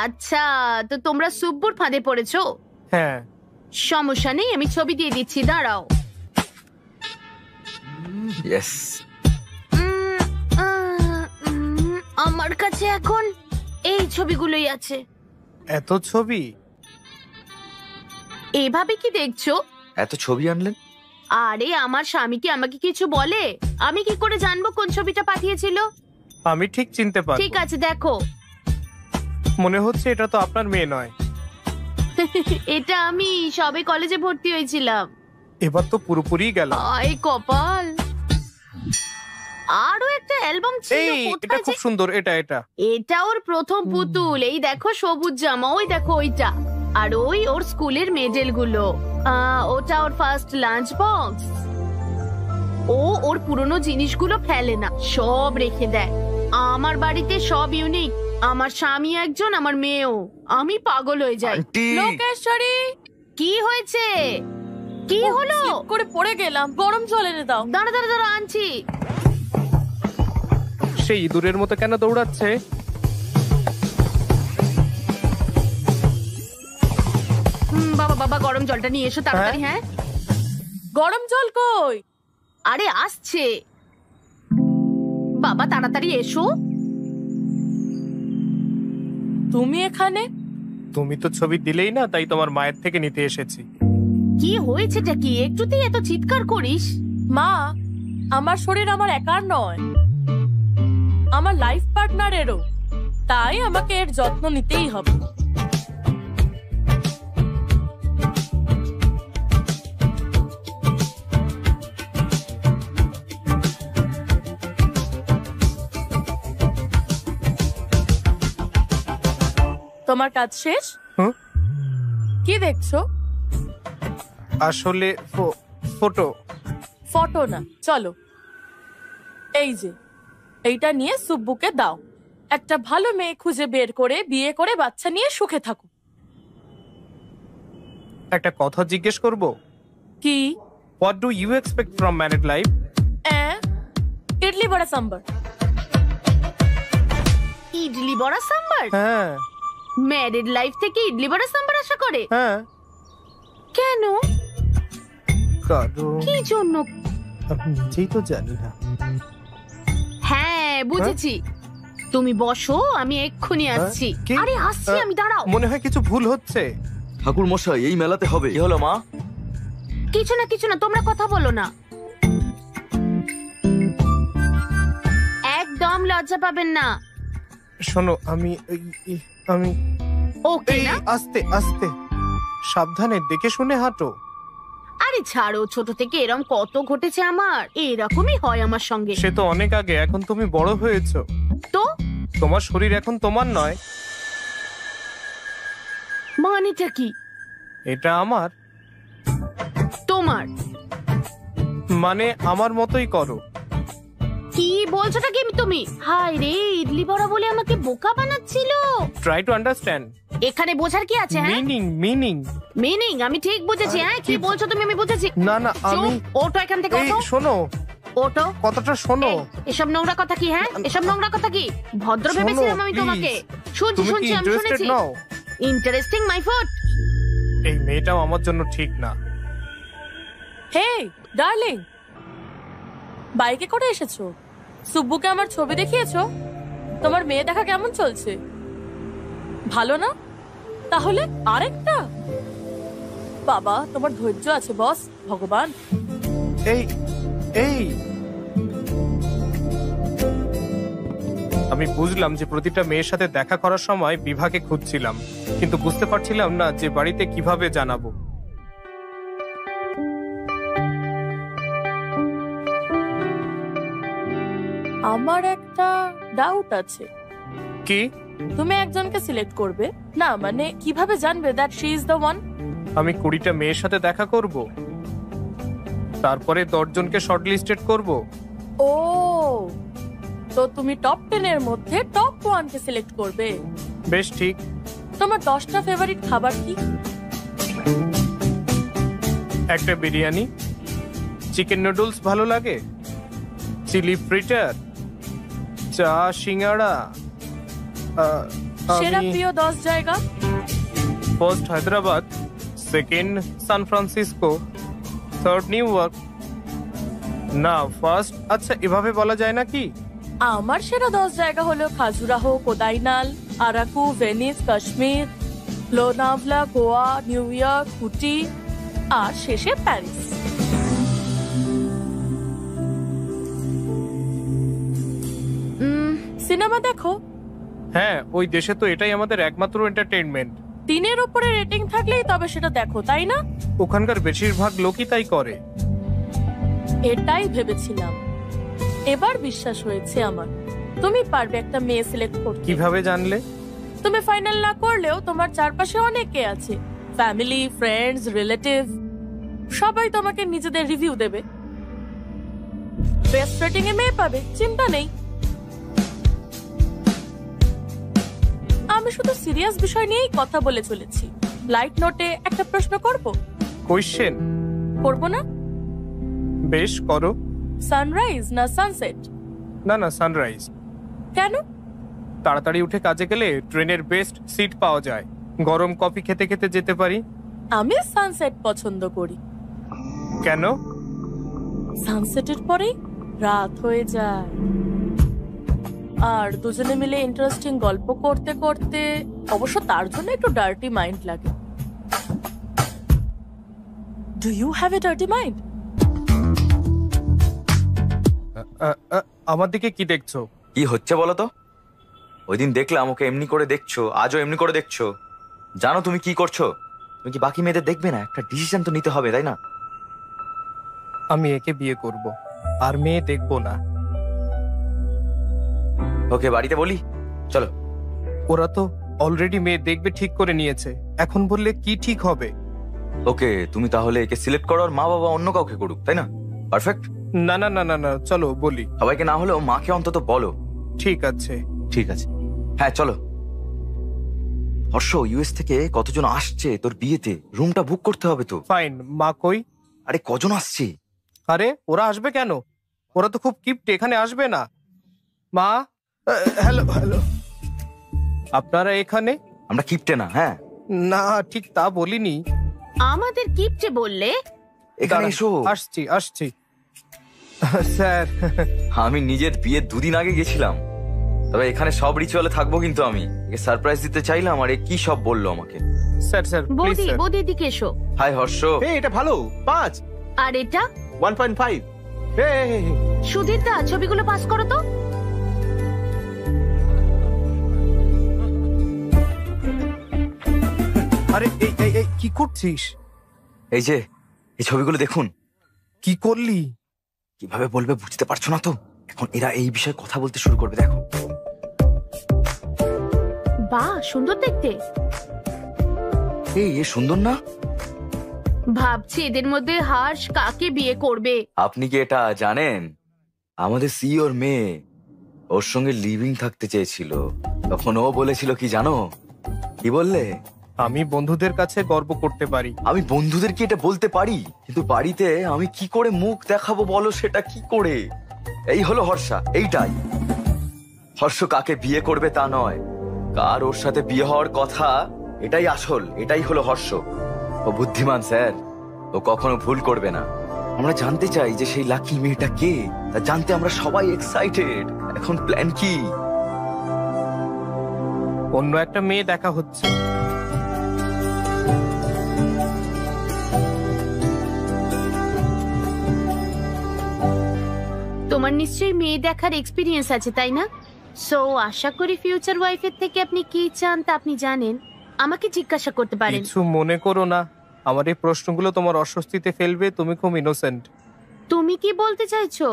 আচ্ছা, তো তোমরা সুব্বুর ফাঁদে পড়েছো? হ্যাঁ। সমস্যা নেই, আমি ছবি দিয়ে দিচ্ছি, দাঁড়াও। ইয়েস। আমার কাছে এখন এই ছবিগুলোই আছে। এত ছবি? এভাবে কি দেখছো? এত ছবি আনলেন? আরে আমার স্বামী কি আমাকে কিছু বলে? আমি কি করে জানবো কোন ছবিটা পাঠিয়েছিল? আমি ঠিক চিনতে পারবো। ঠিক আছে দেখো। মনে হচ্ছে এটা তো আপনার মেয়ে নয়। এটা আমি সবে কলেজে ভর্তি হয়েছিলাম। এবার তো পুরোপুরি গেল। আয় কপাল। আরো একটা অ্যালবাম ছিল, এই এটা কোথায় খুব যে? সুন্দর, এটা এটা। এটা ওর প্রথম পুতুল। এই দেখো সবুজ জামা, ওই দেখো ওইটা। আর ওই ওর স্কুলের মেডেল গুলো। ওটা ওর ফার্স্ট লাঞ্চ বক্স। ও ওর পুরনো জিনিসগুলো ফেলে না, সব রেখে দেয়। আমার বাড়িতে সব ইউনিক। আমার স্বামী একজন, আমার মেয়েও। আমি পাগল হয়ে যাই। আন্টি, লোকেশ্বরী, কি হয়েছে? কি হলো? slip করে পড়ে গেলাম, গরম জল এনে দাও। দাঁড়া দাঁড়া দাঁড়া, আনছি। সেই ইঁদুরের মতো কেন দৌড়াচ্ছে? বাবা বাবা, গরম জলটা নিয়ে এসো তাড়াতাড়ি। হ্যাঁ গরম জল কই? আরে আসছে। বাবা তাড়াতাড়ি এসো। তুমি এখানে? তুমি তো ছবি দিলেই না, তাই তোমার মায়ের থেকে নিতে এসেছি। কি হয়েছেটা কি? একটুতেই এত চিৎকার করিস? মা, আমার শরীর আমার একার নয়, আমার লাইফ পার্টনারেরও। তাই আমাকে এর যত্ন নিতেই হবে। তোমার কাজ শেষ? হুম? কি দেখছো? আসলে ফটো। ফটো না, চলো। এই যে, এইটা নিয়ে সুব্বুকে দাও। একটা ভালো মেয়ে খুঁজে বের করে বিয়ে করে বাচ্চা নিয়ে সুখে থাকো। একটা কথা জিজ্ঞেস করব? কি? What do you expect from married life? Idli vada sambar. Idli vada sambar? হ্যাঁ ম্যারিড লাইফ থেকে ইডলি বড়া সাম্বার আশা করে? হ্যাঁ। কেন? কারণ কি জন্য? আমি নিজেই তো জানি না। হ্যাঁ বুঝেছি। তুমি বসো, আমি এক্ষুনি আসছি। কি? আরে আসছি আমি, দাঁড়াও। মনে হয় কিছু ভুল হচ্ছে। ঠাকুর মশাই, এই মেলাতে হবে। কি হলো মা? কিছু না কিছু না, তোমরা কথা বলো না। একদম লজ্জা পাবেন না। শোনো, আমি ওকে এই না? আস্তে আস্তে সাবধানে দেখে শুনে হাঁটো। আরে ছাড়ো, ছোট থেকে এরকম কত ঘটেছে আমার। এরকমই হয় আমার সঙ্গে। সে তো অনেক আগে, এখন তুমি বড় হয়েছো। তো তোমার শরীর এখন তোমার নয়। মানেটা কি? এটা আমার, তোমার মানে আমার মতোই করো। কি বলছোটা কি তুমি? হায় রে, ইডলি বড়া বলে আমাকে বোকা বানাচ্ছিল। Try to understand. এখানে বোঝার কি আছে? হ্যাঁ, মিনিং। মিনিং আমি ঠিক বুঝেছি। হ্যাঁ, কি বলছো তুমি আমি বুঝেছি। না না, আমি চুপ, ওঠো এখান থেকে, এই ওঠো শোনো, ওঠো। কথাটা শোনো। এই, এসব নোংরা কথা কি? হ্যাঁ, এসব নোংরা কথা কি? ভদ্র শোনো, ভেবেছিলাম আমি please। তোমাকে। শুনছি তুমি কি শুনছি, আমি ইন্টারেস্টেড শুনেছি। নাও? Interesting my food. এই মেয়েটাও আমার জন্য ঠিক না। হে ডার্লিং, বাইকে করে এসেছো? সুব্বুকে আমার ছবি দেখিয়েছো? তোমার মেয়ে দেখা কেমন চলছে? ভালো না? তাহলে আরেকটা? বাবা, তোমার ধৈর্য আছে বস, ভগবান। এই এই আমি বুঝলাম যে প্রতিটা মেয়ের সাথে দেখা করার সময় বিভাকে খুঁজছিলাম, কিন্তু বুঝতে পারছিলাম না যে বাড়িতে কিভাবে জানাবো। আমার একটা ডাউট আছে। কি? তুমি একজনকে সিলেক্ট করবে না, মানে কিভাবে জানবে that she is the one? আমি 20টা মেয়ের সাথে দেখা করব, তারপরে 10 জনকে শর্টলিস্টেড করব। ও, তো তুমি টপ 10 এর মধ্যে টপ 1 কে সিলেক্ট করবে। বেশ ঠিক। তোমার 10টা ফেভারিট খাবার কি? একটা বিরিয়ানি, চিকেন নুডলস ভালো লাগে, চিলি ফ্রিটার, চা, সিঙ্গাড়া। সেরা প্রিয় 10 জায়গা? First Hyderabad, second San Francisco, third New York, না ফার্স্ট, আচ্ছা এভাবে বলা যায় না কি? আমার সেরা 10 জায়গা হলো Khajuraho, Kodaikanal, Araku, Venice, Kashmir, Lonavala, Goa, New York, Ooty আর শেষে প্যারিস। সিনেমা দেখো। হ্যাঁ, ওই দেশে তো এটাই আমাদের একমাত্র এন্টারটেইনমেন্ট। 3-এর উপরে রেটিং থাকলেই তবে সেটা দেখো, তাই না? ওখানকার বেশিরভাগ লোকই তাই করে। এটাই ভেবেছিলাম, এবার বিশ্বাস হয়েছে আমার। তুমি পারবে একটা মেয়ে সিলেক্ট করতে। কিভাবে জানলে? তুমি ফাইনাল না করলেও তোমার চারপাশে অনেকে আছে, ফ্যামিলি, ফ্রেন্ডস, রিলেটিভ, সবাই তোমাকে নিজেদের রিভিউ দেবে। বেস্ট রেটিং এ মেয়ে পাবে, চিন্তা নেই। আমি শুধু সিরিয়াস বিষয় নিয়েই কথা বলে চলেছি। লাইট নোটে একটা প্রশ্ন করব? কোয়েশ্চেন করব না? বেশ করো। সানরাইজ না সানসেট? না না, সানরাইজ। কেন? তাড়াতাড়ি উঠে কাজে গেলে ট্রেনের বেস্ট সিট পাওয়া যায়, গরম কফি খেতে খেতে যেতে পারি। আমি সানসেট পছন্দ করি। কেন? সানসেটের পরেই রাত হয়ে যায়, আর দুজনে মিলে ইন্টারেস্টিং গল্প করতে করতে, অবশ্য তার জন্য একটু ডার্টি মাইন্ড লাগে। Do you have a dirty mind? আমার দিকে কি দেখছো? কি হচ্ছে বলো তো? ওই দিন দেখলাম ওকে এমনি করে দেখছো, আজও এমনি করে দেখছো। জানো তুমি কি করছো? তুমি কি বাকি মেয়েদের দেখবে না? একটা ডিসিশন তো নিতে হবে, তাই না? আমি একে বিয়ে করব, আর মেয়ে দেখবো না। ওকে বাড়িতে বলি, চলো। ওরা তো অলরেডি মেয়ে দেখবে ঠিক করে নিয়েছে, এখন বললে কি ঠিক হবে? ওকে, তুমি তাহলে একে সিলেক্ট করো, আর মা বাবা অন্য কাউকে করুক, তাই না? পারফেক্ট। না না না না না, চলো বলি। সবাইকে না হলেও মাকে অন্তত বলো। ঠিক আছে। ঠিক আছে, হ্যাঁ চলো। হর্ষ, ইউএস থেকে কতজন আসছে তোর বিয়েতে? রুমটা বুক করতে হবে তো। ফাইন। মা কই? আরে কজন আসছে? আরে ওরা আসবে কেন? ওরা তো খুব কিপটে, এখানে আসবে না। মা, হ্যালো হ্যালো, আপনারা এখানে? আমরা কিপটে না। হ্যাঁ না, ঠিক তা বলিনি। আমাদের কিপটে বললে? এখানে দাঁড়ান, এসো। আসছি আসছি। স্যার, আমি নিজের বিয়ের 2 দিন আগে গেছিলাম, তবে এখানে সব রিচুয়ালে থাকবো, কিন্তু আমি একে সারপ্রাইজ দিতে চাইলাম, আর এ কি সব বললো আমাকে। স্যার স্যার প্লিজ বৌদি, স্যার। বৌদির দিকে এসো। হাই হর্ষ। এটা ভালো 5 আর এটা 1.5। সুধীর দা, ছবিগুলো পাস করো তো। আরে এই এই এই কি করছিস? এই যে এই ছবিগুলো দেখুন। কি করলি? কিভাবে বলবে বুঝতে পারছো না তো? এখন এরা এই বিষয়ে কথা বলতে শুরু করবে, দেখো। বাহ, সুন্দর দেখতে। এই এ সুন্দর না? ভাবছি এদের মধ্যে হর্ষ কাকে বিয়ে করবে। আপনি কি এটা জানেন? আমাদের সিইওর মেয়ে ওর সঙ্গে লিভিং থাকতে চেয়েছিল, তখন ও বলেছিল কি জানো? কি বললে? আমি বন্ধুদের কাছে গর্ব করতে পারি। আমি বন্ধুদের কি এটা বলতে পারি, কিন্তু বাড়িতে আমি কি করে মুখ দেখাবো বলো, সেটা কি করে? এই হলো হর্ষা, এইটাই। হর্ষ কাকে বিয়ে করবে তা নয়, কার ওর সাথে বিয়ে হওয়ার কথা, এটাই আসল। এটাই হলো হর্ষ। ও বুদ্ধিমান স্যার, ও কখনো ভুল করবে না। আমরা জানতে চাই যে সেই লাকি মেয়েটা কে, তা জানতে আমরা সবাই এক্সাইটেড। এখন প্ল্যান কি? অন্য একটা মেয়ে দেখা হচ্ছে। তোমার নিশ্চয়ই মেয়ে দেখার এক্সপিরিয়েন্স আছে, তাই না? সো আশা করি ফিউচার ওয়াইফের থেকে আপনি কি চান তা আপনি জানেন। আমাকে জিজ্ঞাসা করতে পারেন। কিছু মনে করো না, আমার এই প্রশ্নগুলো তোমার অস্বস্তিতে ফেলবে। তুমি খুব ইনোসেন্ট। তুমি কি বলতে চাইছো?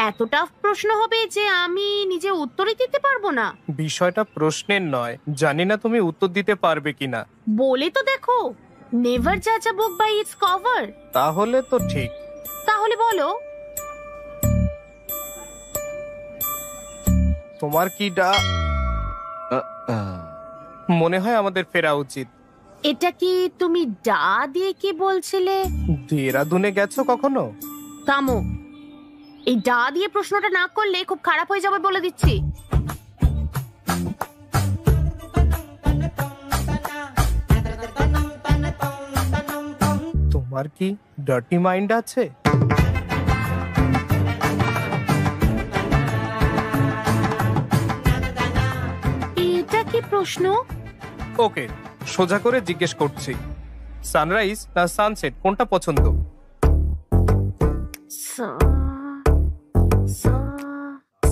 এত টাফ প্রশ্ন হবে যে আমি নিজে উত্তরই দিতে পারবো না? বিষয়টা প্রশ্নের নয়, জানি না তুমি উত্তর দিতে পারবে কিনা। বলে তো দেখো, নেভার জাজ আ বুক বাই ইটস কভার। তাহলে তো ঠিক। তাহলে বলো। তোমার কি মনে হয় আমাদের ফেরা উচিত? এটা কি তুমি ডা দিয়ে কি বলছিলে? দেরাদুনে গেছো কখনো? থামো, এই ডা দিয়ে প্রশ্নটা না করলে খুব খারাপ হয়ে যাবে বলে দিচ্ছি। তোমার কি ডার্টি মাইন্ড আছে? প্রশ্ন? ওকে, সোজা করে জিজ্ঞেস করছি, সানরাইজ না সানসেট কোনটা পছন্দ?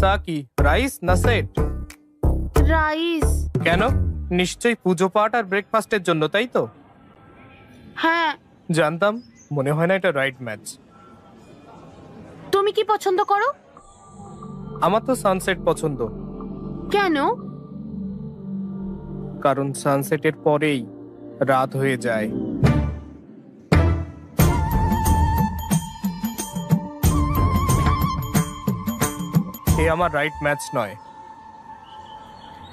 সা কি রাইস না সেট? রাইস। কেন? নিশ্চয়ই পুজো পাঠ আর ব্রেকফাস্টের জন্য, তাই তো? হ্যাঁ। জানতাম, মনে হয় না এটা রাইট ম্যাচ। তুমি কি পছন্দ করো? আমার তো সানসেট পছন্দ। কেন? কারণ সানসেটের পরেই রাত হয়ে যায়। এ আমার রাইট ম্যাচ নয়।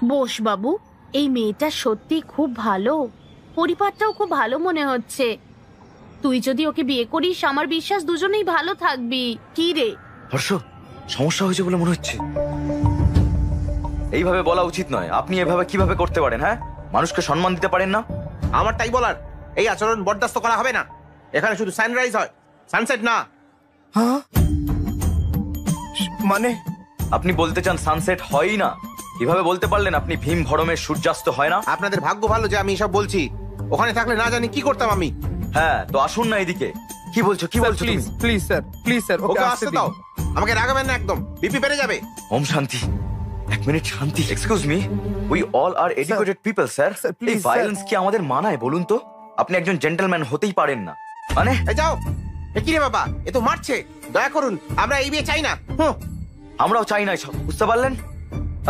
বোস বাবু, এই মেয়েটা সত্যি খুব ভালো, পরিবারটাও খুব ভালো মনে হচ্ছে। তুই যদি ওকে বিয়ে করিস, আমার বিশ্বাস দুজনেই ভালো থাকবি। কি রে? হর্ষ, সমস্যা হয়েছে বলে মনে হচ্ছে। এইভাবে বলা উচিত নয়। আপনি এভাবে কিভাবে করতে পারেন? হ্যাঁ, মানুষকে সম্মান দিতে পারেন না? আমার তাই বলার, এই আচরণ বরদাস্ত করা হবে না। এখানে শুধু সানরাইজ হয়, সানসেট না। হ্যাঁ, মানে আপনি বলতে চান সানসেট হয়ই না? কিভাবে বলতে পারলেন আপনি ভীম ভরমের সূর্যাস্ত হয় না? আপনাদের ভাগ্য ভালো যে আমি এসব বলছি। ওখানে থাকলে না জানি কি করতাম আমি। হ্যাঁ, তো আসুন না এদিকে। কি বলছো তুমি? Please please sir, please sir, okay আসতে দাও। আমাকে রাগাবেন না একদম, বিপি বেড়ে যাবে। ওম শান্তি। এক মিনিট শান্তি। Excuse me, we all are educated people sir. Sir, please, এই ভায়োলেন্স কি আমাদের মানায় বলুন তো? আপনি একজন জেন্টলম্যান হতেই পারেন না মানে? এই যাও। এ কি রে বাবা, এ তো মারছে। দয়া করুন, আমরা এই বিয়ে চাই না। আমরাও চাই না এসব, বুঝতে পারলেন?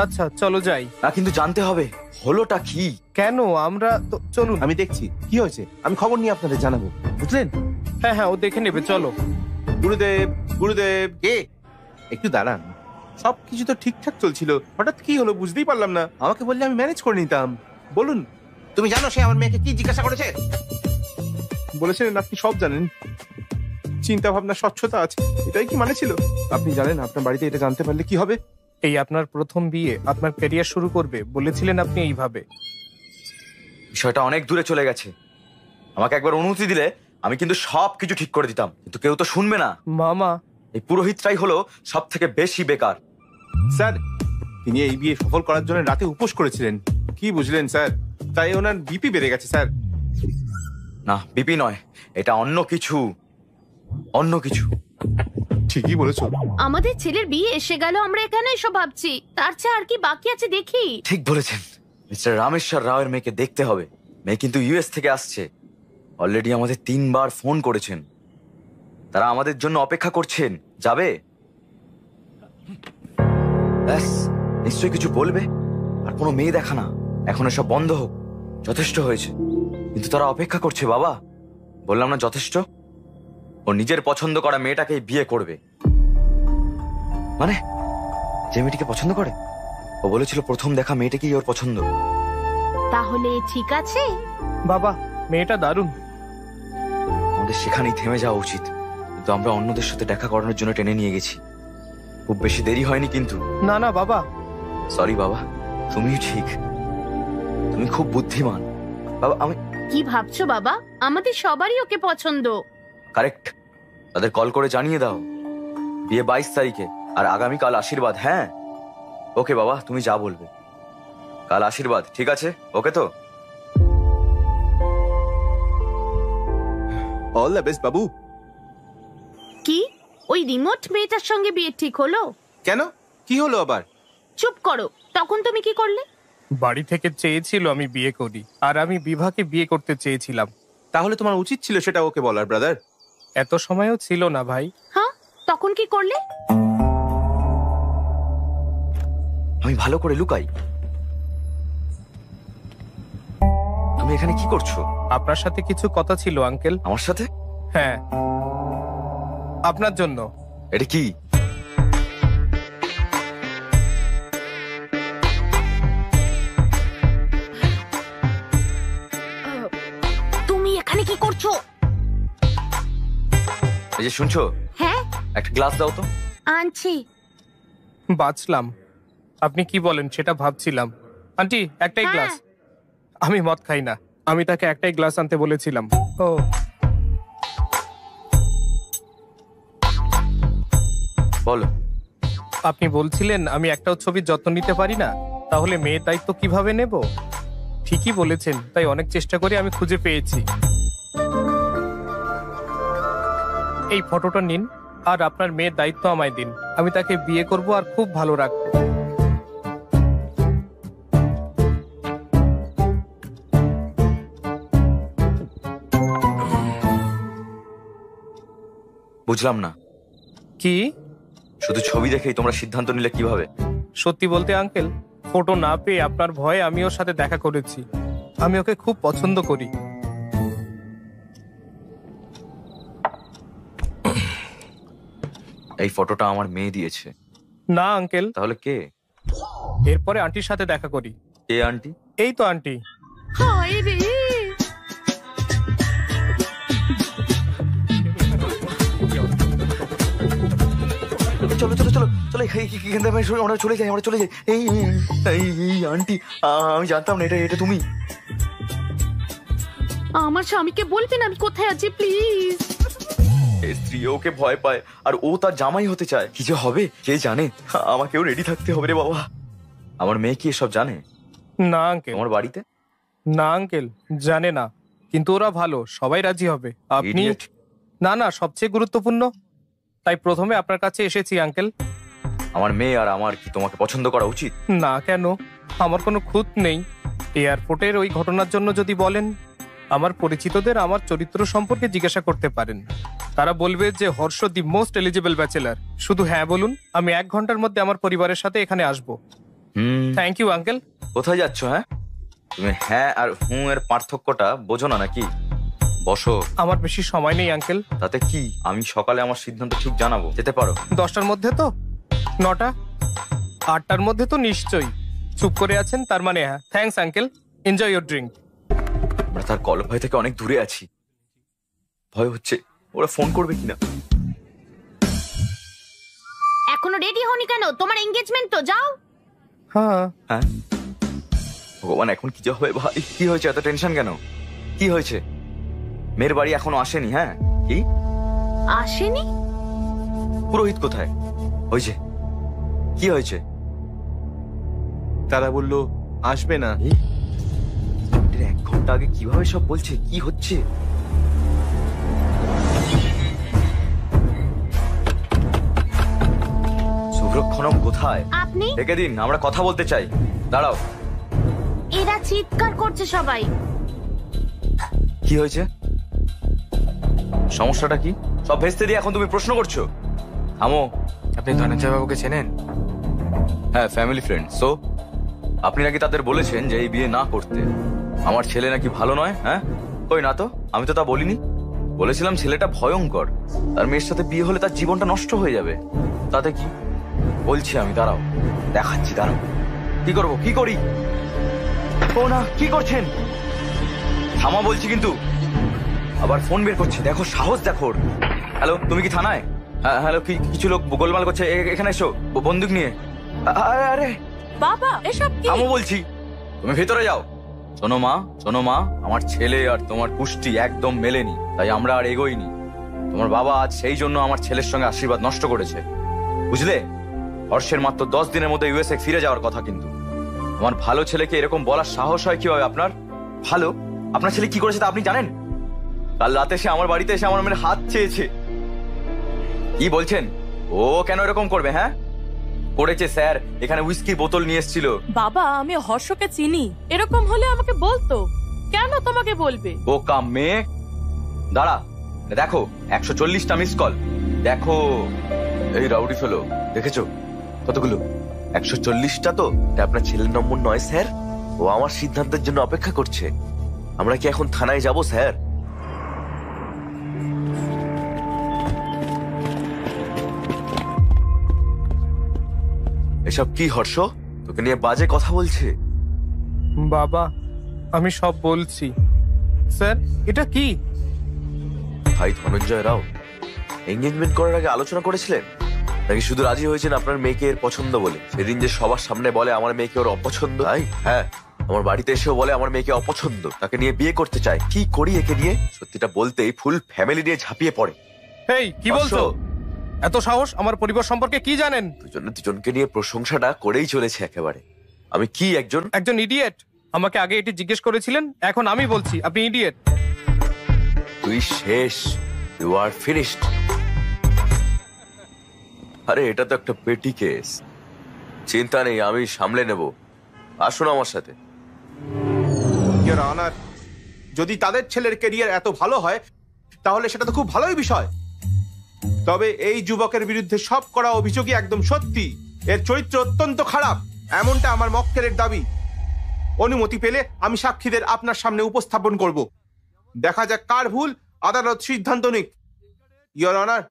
আচ্ছা চলো যাই। না, কিন্তু জানতে হবে হলোটা কি। কেন? আমরা তো চলুন। আমি দেখছি কি হয়েছে, আমি খবর নিয়ে আপনাদের জানাবো, বুঝলেন? হ্যাঁ হ্যাঁ, ও দেখে নেবে, চলো। গুরুদেব, গুরুদেব। কে? একটু দাঁড়ান, সবকিছু তো ঠিকঠাক চলছিল, হঠাৎ কি হলো বুঝতেই পারলাম না। আমাকে বললে আমি ম্যানেজ করে নিতাম। বলুন, তুমি জানো সে আমার মেয়েকে কি জিজ্ঞাসা করেছে? বলেছিলেন আপনি সব জানেন, চিন্তা ভাবনা স্বচ্ছতা আছে, এটাই কি মানে ছিল? আপনি জানেন আপনার বাড়িতে এটা জানতে পারলে কি হবে? এই আপনার প্রথম বিয়ে, আপনার ক্যারিয়ার শুরু করবে, বলেছিলেন আপনি এইভাবে। বিষয়টা অনেক দূরে চলে গেছে। আমাকে একবার অনুমতি দিলে আমি কিন্তু সবকিছু ঠিক করে দিতাম, কিন্তু কেউ তো শুনবে না। মামা, এই পুরোহিতটাই হলো সব থেকে বেশি বেকার। স্যার, তিনি এই বিয়ে সফল করার জন্য রাতে উপোস করেছিলেন। কি বুঝলেন স্যার? তাই ওনার বিপি বেড়ে গেছে স্যার। না, বিপি নয়, এটা অন্য কিছু, অন্য কিছু। ঠিকই বলেছো। আমাদের ছেলের বিয়ে এসে গেল, আমরা এখানে এসব ভাবছি, তার চেয়ে আর কি বাকি আছে দেখি। ঠিক বলেছেন। মিস্টার রামেশ্বর রাওয়ের মেয়েকে দেখতে হবে। মেয়ে কিন্তু ইউএস থেকে আসছে। অলরেডি আমাদের 3 বার ফোন করেছেন। তারা আমাদের জন্য অপেক্ষা করছেন। যাবে? ব্যাস, নিশ্চয়ই কিছু বলবে। আর কোনো মেয়ে দেখা না, এখন এসব বন্ধ হোক, যথেষ্ট হয়েছে। কিন্তু তারা অপেক্ষা করছে বাবা। বললাম না যথেষ্ট? ও নিজের পছন্দ করা মেয়েটাকেই বিয়ে করবে। মানে যে মেয়েটিকে পছন্দ করে? ও বলেছিল প্রথম দেখা মেয়েটাকেই ওর পছন্দ। তাহলে ঠিক আছে। বাবা, মেয়েটা দারুণ। আমাদের সেখানেই থেমে যাওয়া উচিত, কিন্তু আমরা অন্যদের সাথে দেখা করানোর জন্য টেনে নিয়ে গেছি। খুব বেশি দেরি হয়নি কিন্তু। না না বাবা। সরি বাবা, তুমিও ঠিক, তুমি খুব বুদ্ধিমান। বাবা আমি কি ভাবছো বাবা? আমাদের সবারই ওকে পছন্দ। কারেক্ট। তাদের কল করে জানিয়ে দাও বিয়ে 22 তারিখে, আর আগামীকাল আশীর্বাদ। হ্যাঁ ওকে বাবা, তুমি যা বলবে। কাল আশীর্বাদ, ঠিক আছে? ওকে তো? অল দ্য বেস্ট বাবু। কি ওই রিমোট মেয়েটার সঙ্গে বিয়ে ঠিক হলো? কেন, কি হলো আবার? চুপ করো। তখন তুমি কি করলে? বাড়ি থেকে চেয়েছিল আমি বিয়ে করি, আর আমি বিভাকে বিয়ে করতে চেয়েছিলাম। তাহলে তোমার উচিত ছিল সেটা ওকে বলার, ব্রাদার। এত সময়ও ছিল না ভাই। হ্যাঁ, তখন কি করলে? আমি ভালো করে লুকাই। তুমি এখানে কি করছো? আপনার সাথে কিছু কথা ছিল আঙ্কেল। আমার সাথে? হ্যাঁ, আপনার জন্য। এটা কি? তুমি এখানে কি করছো? এই যে শুনছো, হ্যাঁ, একটা গ্লাস দাও তো। আনছি। বাঁচলাম। আপনি কি বলেন সেটা ভাবছিলাম। আন্টি, একটাই হ্যাঁ। গ্লাস। আমি মদ খাই না, আমি তাকে একটাই গ্লাস আনতে বলেছিলাম। ও বলো। আপনি বলছিলেন আমি একটাও ছবির যত্ন নিতে পারি না, তাহলে মেয়ের দায়িত্ব কিভাবে নেব? ঠিকই বলেছেন, তাই অনেক চেষ্টা করে আমি খুঁজে পেয়েছি। এই ফটোটা নিন, আর আপনার মেয়ের দায়িত্ব আমায় দিন। আমি তাকে বিয়ে করব আর খুব ভালো রাখবো। বুঝলাম না, কি? শুধু ছবি দেখেই তোমরা সিদ্ধান্ত নিলে কিভাবে? সত্যি বলতে আঙ্কেল, ফটো না পেয়ে আপনার ভয়ে আমি ওর সাথে দেখা করেছি। আমি ওকে খুব পছন্দ করি। এই ফটোটা আমার মেয়ে দিয়েছে। না আঙ্কেল, তাহলে কে? এরপরে আন্টির সাথে দেখা করি। কে আন্টি? এই তো আন্টি। হায় রে, চলো চলো চলো চলো, এখান থেকে আমরা চলে যাই, আমরা চলে যাই। এই আন্টি, আমি জানতাম না এটা এটা তুমি। আমার স্বামীকে বলবেন আমি কোথায় আছি প্লিজ। স্ত্রী ওকে ভয় পায় আর ও তার জামাই হতে চায়। কি যে হবে কে জানে। আমাকেও রেডি থাকতে হবে রে বাবা। আমার মেয়ে কি এসব জানে? না আঙ্কেল। তোমার বাড়িতে? না আঙ্কেল, জানে না, কিন্তু ওরা ভালো, সবাই রাজি হবে। আপনি Idiot. না না, সবচেয়ে গুরুত্বপূর্ণ, তাই প্রথমে আপনার কাছে এসেছি আঙ্কেল। আমার মেয়ে আর আমার কি তোমাকে পছন্দ করা উচিত? না কেন, আমার কোনো খুঁত নেই। এয়ারপোর্টের ওই ঘটনার জন্য যদি বলেন, আমার পরিচিতদের আমার চরিত্র সম্পর্কে জিজ্ঞাসা করতে পারেন। তারা বলবে যে Harsh the most eligible bachelor. শুধু হ্যাঁ বলুন, আমি 1 ঘন্টার মধ্যে আমার পরিবারের সাথে এখানে আসবো। Thank you uncle. কোথায় যাচ্ছ? হ্যাঁ, তুমি হ্যাঁ আর হুঁ এর পার্থক্যটা বোঝো না নাকি? বসো। আমার বেশি সময় নেই আঙ্কেল। তাতে কি, আমি সকালে আমার সিদ্ধান্ত ঠিক জানাবো। যেতে পারো। 10টার মধ্যে তো? 9টা? 8টার মধ্যে তো নিশ্চয়ই। চুপ করে আছেন, তার মানে হ্যাঁ। Thanks uncle, enjoy your drink. আমরা তার কল ভয় থেকে অনেক দূরে আছি। ভয় হচ্ছে ওরা ফোন করবে কিনা। এখনো রেডি হওনি কেন? তোমার এনগেজমেন্ট তো, যাও। হ্যাঁ। হ্যাঁ, ভগবান এখন কি যে হবে ভাই। কি হয়েছে, এত টেনশন কেন? কি হয়েছে? মেয়ের বাড়ি এখনো আসেনি? হ্যাঁ, কি আসেনি? পুরোহিত কোথায়? হয়েছে কি হয়েছে? তারা বলল আসবে না। 1 ঘন্টা আগে কিভাবে সব বলছে? কি হচ্ছে? সুব্রক্ষণম কোথায়? আপনি? ডেকে দিন, আমরা কথা বলতে চাই। দাঁড়াও। এরা চিৎকার করছে সবাই। কি হয়েছে? সমস্যাটা কি? সব ভেস্তে দিয়ে এখন তুমি প্রশ্ন করছো? থামো। আপনি ধনঞ্জয় বাবুকে চেনেন? হ্যাঁ, ফ্যামিলি ফ্রেন্ড। সো আপনি নাকি তাদের বলেছেন যে এই বিয়ে না করতে। আমার ছেলে নাকি ভালো নয়? হ্যাঁ, কই না তো, আমি তো তা বলিনি। বলেছিলাম ছেলেটা ভয়ঙ্কর, তার মেয়ের সাথে বিয়ে হলে তার জীবনটা নষ্ট হয়ে যাবে। তাতে কি? বলছি আমি, দাঁড়াও দেখাচ্ছি, দাঁড়াও। কি করবো, কি করি? ও না, কি করছেন? থামা বলছি কিন্তু। আবার ফোন বের করছে, দেখো সাহস দেখো ওর। হ্যালো, তুমি কি থানায়? হ্যাঁ, হ্যালো, কিছু লোক গোলমাল করছে, এখানে এসো বন্দুক নিয়ে। আরে আরে বাবা, এসব কি? থামো বলছি, তুমি ভেতরে যাও। শোনো মা, শোনো মা, আমার ছেলে আর তোমার কুষ্টি একদম মেলেনি, তাই আমরা আর এগোইনি। তোমার বাবা আজ সেই জন্য আমার ছেলের সঙ্গে আশীর্বাদ নষ্ট করেছে, বুঝলে? হর্ষের মাত্র 10 দিনের মধ্যে ইউএসএ ফিরে যাওয়ার কথা, কিন্তু আমার ভালো ছেলেকে এরকম বলার সাহস হয় কিভাবে আপনার? ভালো, আপনার ছেলে কি করেছে তা আপনি জানেন? কাল রাতে সে আমার বাড়িতে এসে আমার মেয়ের হাত চেয়েছে। কি বলছেন? ও কেন এরকম করবে? হ্যাঁ, করেছে স্যার, এখানে উইস্কির বোতল নিয়ে এসেছিল। বাবা, আমি হর্ষকে চিনি, এরকম হলে আমাকে বলতো। কেন তোমাকে বলবে? ও কাম মেয়ে। দাঁড়া, দেখো 140টা মিস কল। দেখো এই রাউডি ফেলো, দেখেছো কতগুলো? 140টা তো। এটা আপনার ছেলের নম্বর নয় স্যার, ও আমার সিদ্ধান্তের জন্য অপেক্ষা করছে। আমরা কি এখন থানায় যাব স্যার? এসব কি হর্ষ? তোকে নিয়ে বাজে কথা বলছে। বাবা, আমি সব বলছি। স্যার, এটা কি? ভাই ধনঞ্জয় রাও, এঙ্গেজমেন্ট করার আগে আলোচনা করেছিলেন নাকি শুধু রাজি হয়েছেন আপনার মেয়েকে এর পছন্দ বলে? সেদিন যে সবার সামনে বলে আমার মেয়েকে ওর অপছন্দ। তাই হ্যাঁ, আমার বাড়িতে এসেও বলে আমার মেয়েকে অপছন্দ, তাকে নিয়ে বিয়ে করতে চায়। কি করি একে নিয়ে? সত্যিটা বলতেই ফুল ফ্যামিলি নিয়ে ঝাঁপিয়ে পড়ে। এই কি বলছো? এত সাহস? আমার পরিবার সম্পর্কে কি জানেন? দুজনকে নিয়ে প্রশংসাটা করেই চলেছে একেবারে। আমি কি একজন ইডিয়েট? আমাকে আগে এটি জিজ্ঞেস করেছিলেন, এখন আমি বলছি আপনি ইডিয়েট। তুই শেষ, ইউ আর ফিনিশড। আরে এটা তো একটা পেটি কেস, চিন্তা নেই, আমি সামলে নেব। আসুন আমার সাথে। ইওর অনার, যদি তাদের ছেলের ক্যারিয়ার এত ভালো হয় তাহলে সেটা তো খুব ভালোই বিষয়। তবে এই যুবকের বিরুদ্ধে সব করা অভিযোগই একদম সত্যি। এর চরিত্র অত্যন্ত খারাপ, এমনটা আমার মক্কেলের দাবি। অনুমতি পেলে আমি সাক্ষীদের আপনার সামনে উপস্থাপন করব। দেখা যাক কার ভুল, আদালত সিদ্ধান্ত নিক। Your honour.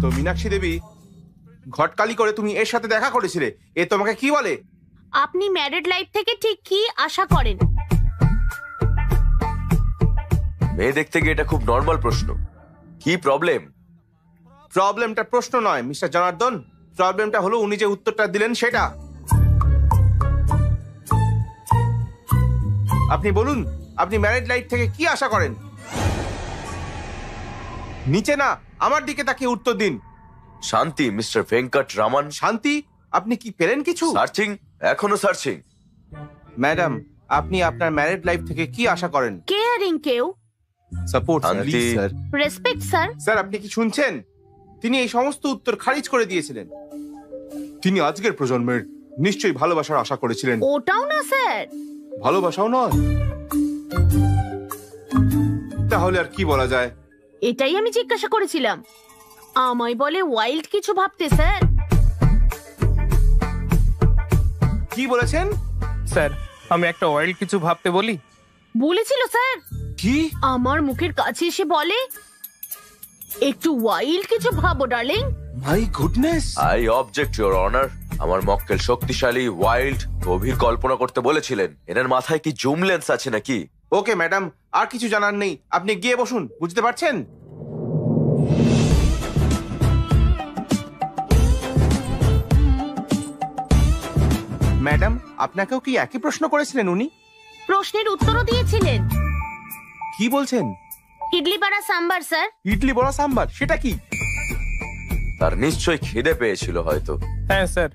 তো মীনাক্ষী দেবী, ঘটকালি করে তুমি এর সাথে দেখা করেছিলে, এ তোমাকে কি বলে? আপনি ম্যারিড লাইফ থেকে ঠিক কি আশা করেন? মেয়ে দেখতে গিয়ে এটা খুব নর্মাল প্রশ্ন। কি প্রবলেম? প্রবলেমটা প্রশ্ন নয় মিস্টার জনার্দন, প্রবলেমটা হলো উনি যে উত্তরটা দিলেন সেটা। আপনি বলুন, আপনি ম্যারিড লাইফ থেকে কি আশা করেন? নিচে না, আমার দিকে তাকিয়ে উত্তর দিন। শান্তি, মিস্টার ভেঙ্কট রামান। শান্তি? আপনি কি পেলেন কিছু? সার্চিং, এখনো সার্চিং। ম্যাডাম, আপনি আপনার ম্যারিড লাইফ থেকে কি আশা করেন? কেয়ারিং কেউ, সাপোর্ট শান্তি। স্যার। Respect sir. স্যার, আপনি কি শুনছেন? তিনি এই সমস্ত উত্তর খারিজ করে দিয়েছিলেন। তিনি আজকের প্রজন্মের নিশ্চয়ই ভালোবাসার আশা করেছিলেন। ওটাও না স্যার। ভালোবাসাও নয়? তাহলে আর কি বলা যায়? এটাই আমি জিজ্ঞাসা করেছিলাম। আমায় বলে ওয়াইল্ড কিছু ভাবতে স্যার। কি বলেছেন? স্যার, আমি একটা অয়েল কিছু ভাবতে বলি। বলেছিল স্যার। কি? আমার মুখের কাছে এসে বলে একটু ওয়াইল্ড কিছু ভাবো darling. My goodness. I object your honour. আমার মক্কেল শক্তিশালী, ওয়াইল্ড, গভীর কল্পনা করতে বলেছিলেন। এনার মাথায় কি জুম লেন্স আছে নাকি? ওকে ম্যাডাম, আর কিছু জানার নেই, আপনি গিয়ে বসুন। বুঝতে পারছেন? ম্যাডাম, আপনাকেও কি একই প্রশ্ন করেছিলেন উনি? প্রশ্নের উত্তরও দিয়েছিলেন। কি বলছেন? ইডলি বড়া সাম্বার স্যার। ইডলি বড়া সাম্বার, সেটা কি? তার নিশ্চয়ই খিদে পেয়েছিল হয়তো। হ্যাঁ স্যার।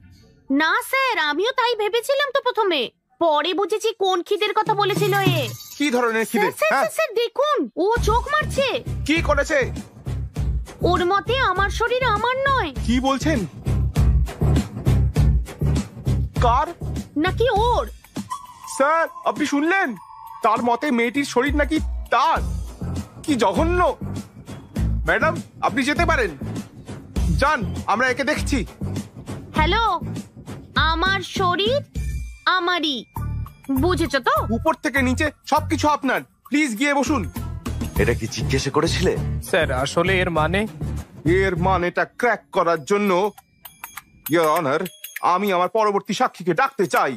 না স্যার, আমিও তাই ভেবেছিলাম তো প্রথমে, পরে বুঝেছি কোন খিদের কথা বলেছিল এ। কি ধরনের খিদে? স্যার, স্যার, হ্যাঁ, স্যার, স্যার, দেখুন ও চোখ মারছে। কি করেছে? ওর মতে আমার শরীর আমার নয়। কি বলছেন? কার? নাকি ওর? স্যার, আপনি শুনলেন? তার মতে মেয়েটির শরীর নাকি তার। কি জঘন্য! ম্যাডাম, আপনি যেতে পারেন, যান, আমরা একে দেখছি। হ্যালো, আমার শরীর আমারই, বুঝেছো তো? উপর থেকে নিচে সবকিছু আপনার। প্লিজ গিয়ে বসুন। এটা কি জিজ্ঞেস করেছিলে? স্যার, আসলে এর মানে এর মানেটা ক্র্যাক করার জন্য ইওর অনার, আমি আমার পরবর্তী সাক্ষীকে ডাকতে চাই।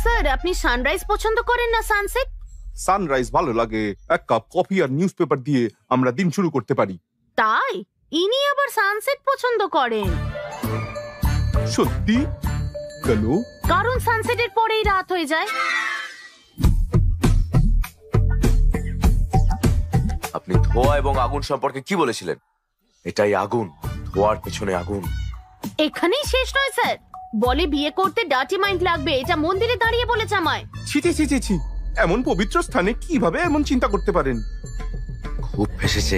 স্যার, আপনি সানরাইজ পছন্দ করেন না সানসেট? সানরাইজ ভালো লাগে, এক কাপ কফি আর নিউজ পেপার দিয়ে আমরা দিন শুরু করতে পারি। তাই ইনি আবার সানসেট পছন্দ করেন? সত্যি? কেন? কারণ সানসেটের পরেই রাত হয়ে যায়। আপনি ধোঁয়া এবং আগুন সম্পর্কে কি বলেছিলেন? এটাই আগুন, ধোঁয়ার পেছনে আগুন। এখানেই শেষ নয় স্যার, বলে বিয়ে করতে ডার্টি মাইন্ড লাগবে, এটা মন্দিরে দাঁড়িয়ে বলেছে আমায়। ছি ছি ছি ছি ছি, এমন পবিত্র স্থানে কিভাবে এমন চিন্তা করতে পারেন? খুব ফেসেছে।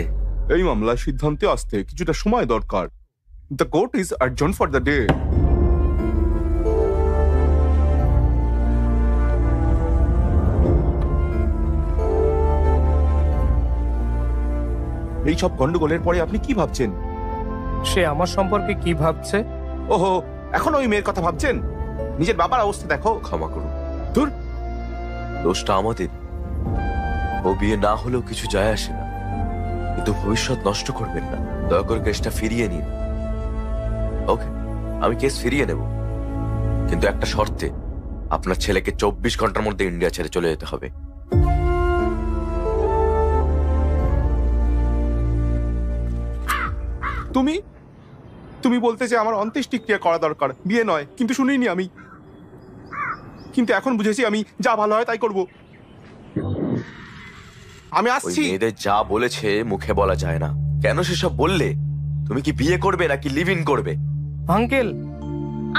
এই মামলার সিদ্ধান্তে আসতে কিছুটা সময় দরকার। The court is adjourn for the day. এই সব গন্ডগোলের পরে আপনি কি ভাবছেন? সে আমার সম্পর্কে কি ভাবছে? ওহো, এখন ওই মেয়ের কথা ভাবছেন? নিজের বাবার অবস্থা দেখো। ক্ষমা করুন, দূর। দোষটা আমাদের। ও বিয়ে না হলেও কিছু যায় আসে না, কিন্তু ভবিষ্যৎ নষ্ট করবেন না। দয়া করে কেসটা ফিরিয়ে নিন। ওকে, আমি কেস ফিরিয়ে নেব, কিন্তু একটা শর্তে। আপনার ছেলেকে 24 ঘন্টার মধ্যে ইন্ডিয়া ছেড়ে চলে যেতে হবে। তুমি তুমি বলতে যে আমার অন্ত্যেষ্টিক্রিয়া করা দরকার, বিয়ে নয়, কিন্তু শুনিনি আমি। কিন্তু এখন বুঝেছি আমি যা ভালো হয় তাই করব। আমি ওই আসছি। মেয়েদের যা বলেছে মুখে বলা যায় না। কেন সেসব বললে? তুমি কি বিয়ে করবে নাকি লিভ ইন করবে? আঙ্কেল,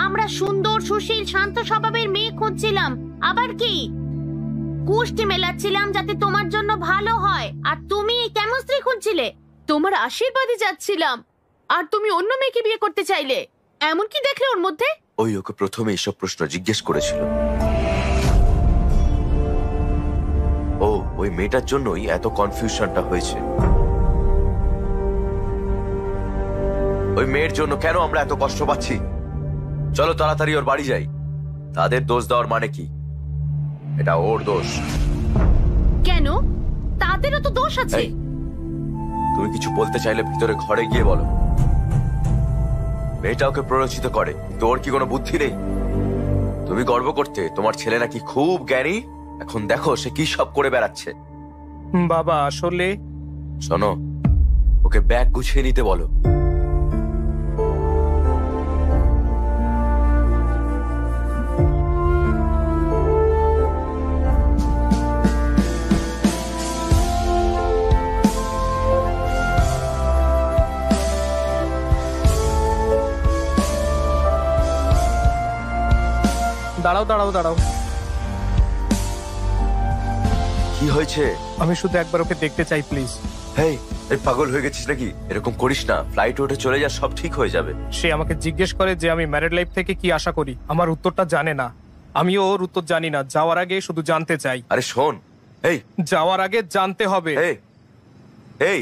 আমরা সুন্দর সুশীল শান্ত স্বভাবের মেয়ে খুঁজছিলাম, আবার কি কুষ্টি মেলাচ্ছিলাম যাতে তোমার জন্য ভালো হয়। আর তুমি কেমন স্ত্রী খুঁজছিলে? তোমার আশীর্বাদে যাচ্ছিলাম, আর তুমি অন্য মেয়েকে বিয়ে করতে চাইলে। এমন কি দেখলে ওর মধ্যে? ওই ওকে প্রথমে এইসব প্রশ্ন জিজ্ঞেস করেছিল। ও ওই মেয়েটার জন্যই এত কনফিউশনটা হয়েছে। ওই মেয়ের জন্য কেন আমরা এত কষ্ট পাচ্ছি? চলো তাড়াতাড়ি ওর বাড়ি যাই। তাদের দোষ দেওয়ার মানে কি? এটা ওর দোষ। কেন? তাদেরও তো দোষ আছে। এই, তুমি কিছু বলতে চাইলে ভিতরে ঘরে গিয়ে বলো। মেয়েটা ওকে প্ররোচিত করে, তোর কি কোনো বুদ্ধি নেই? তুমি গর্ব করতে তোমার ছেলে নাকি খুব জ্ঞানী, এখন দেখো সে কি সব করে বেড়াচ্ছে। বাবা আসলে শোনো, ওকে ব্যাগ গুছিয়ে নিতে বলো। দাঁড়াও দাঁড়াও দাঁড়াও, কি হয়েছে? আমি শুধু একবার ওকে দেখতে চাই প্লিজ। হেই, এই পাগল হয়ে গেছিস নাকি? এরকম করিস না, ফ্লাইট উঠে চলে যা, সব ঠিক হয়ে যাবে। সে আমাকে জিজ্ঞেস করে যে আমি ম্যারিড লাইফ থেকে কি আশা করি। আমার উত্তরটা জানে না, আমিও ওর উত্তর জানি না। যাওয়ার আগে শুধু জানতে চাই। আরে শোন, এই যাওয়ার আগে জানতে হবে। এই এই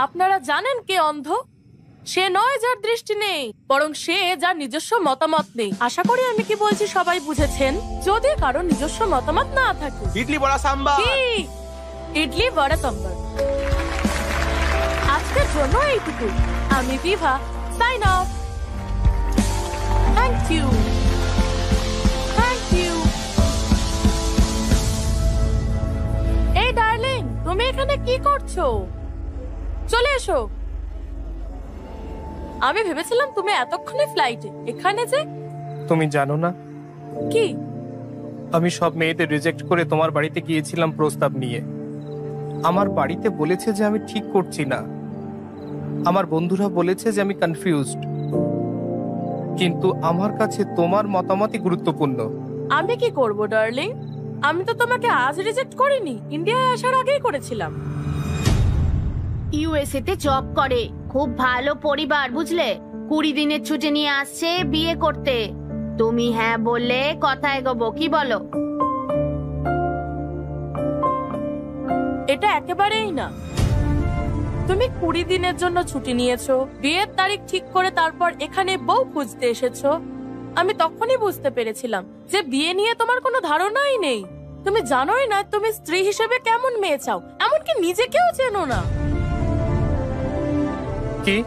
আপনারা জানেন কে অন্ধ? সে নয় যার দৃষ্টি নেই, বরং সে যার নিজস্ব মতামত নেই। আশা করি আমি কি বলছি সবাই বুঝেছেন। যদি কারো নিজস্ব মতামত না থাকে। ইডলি বড়া সাম্বার। কি? ইডলি বড়া সাম্বার। আজকের জন্য এইটুকু। আমি Bibha, sign off. Thank you, thank you. এই ডার্লিং, তুমি এখানে কি করছো? চলে এসো। আমি ভেবেছিলাম তুমি এতক্ষণে ফ্লাইটে, এখানে যে। তুমি জানো না, কি? আমি সব মেয়েদের রিজেক্ট করে তোমার বাড়িতে গিয়েছিলাম প্রস্তাব নিয়ে। আমার বাড়িতে বলেছে যে আমি ঠিক করছি না, আমার বন্ধুরা বলেছে যে আমি কনফিউজড, কিন্তু আমার কাছে তোমার মতামতই গুরুত্বপূর্ণ। আমি কি করব ডার্লিং? আমি তো তোমাকে আজ রিজেক্ট করিনি, ইন্ডিয়ায় আসার আগেই করেছিলাম। ইউএসএ তে জব করে, খুব ভালো পরিবার, বুঝলে? 20 দিনের ছুটি নিয়ে আসছে বিয়ে করতে। তুমি হ্যাঁ বললে কথা এগোবো, কি বলো? এটা একেবারেই না। তুমি 20 দিনের জন্য ছুটি নিয়েছো, বিয়ের তারিখ ঠিক করে তারপর এখানে বউ খুঁজতে এসেছো। আমি তখনই বুঝতে পেরেছিলাম যে বিয়ে নিয়ে তোমার কোনো ধারণাই নেই। তুমি জানোই না তুমি স্ত্রী হিসেবে কেমন মেয়ে চাও, এমনকি নিজেকেও চেনো না। কি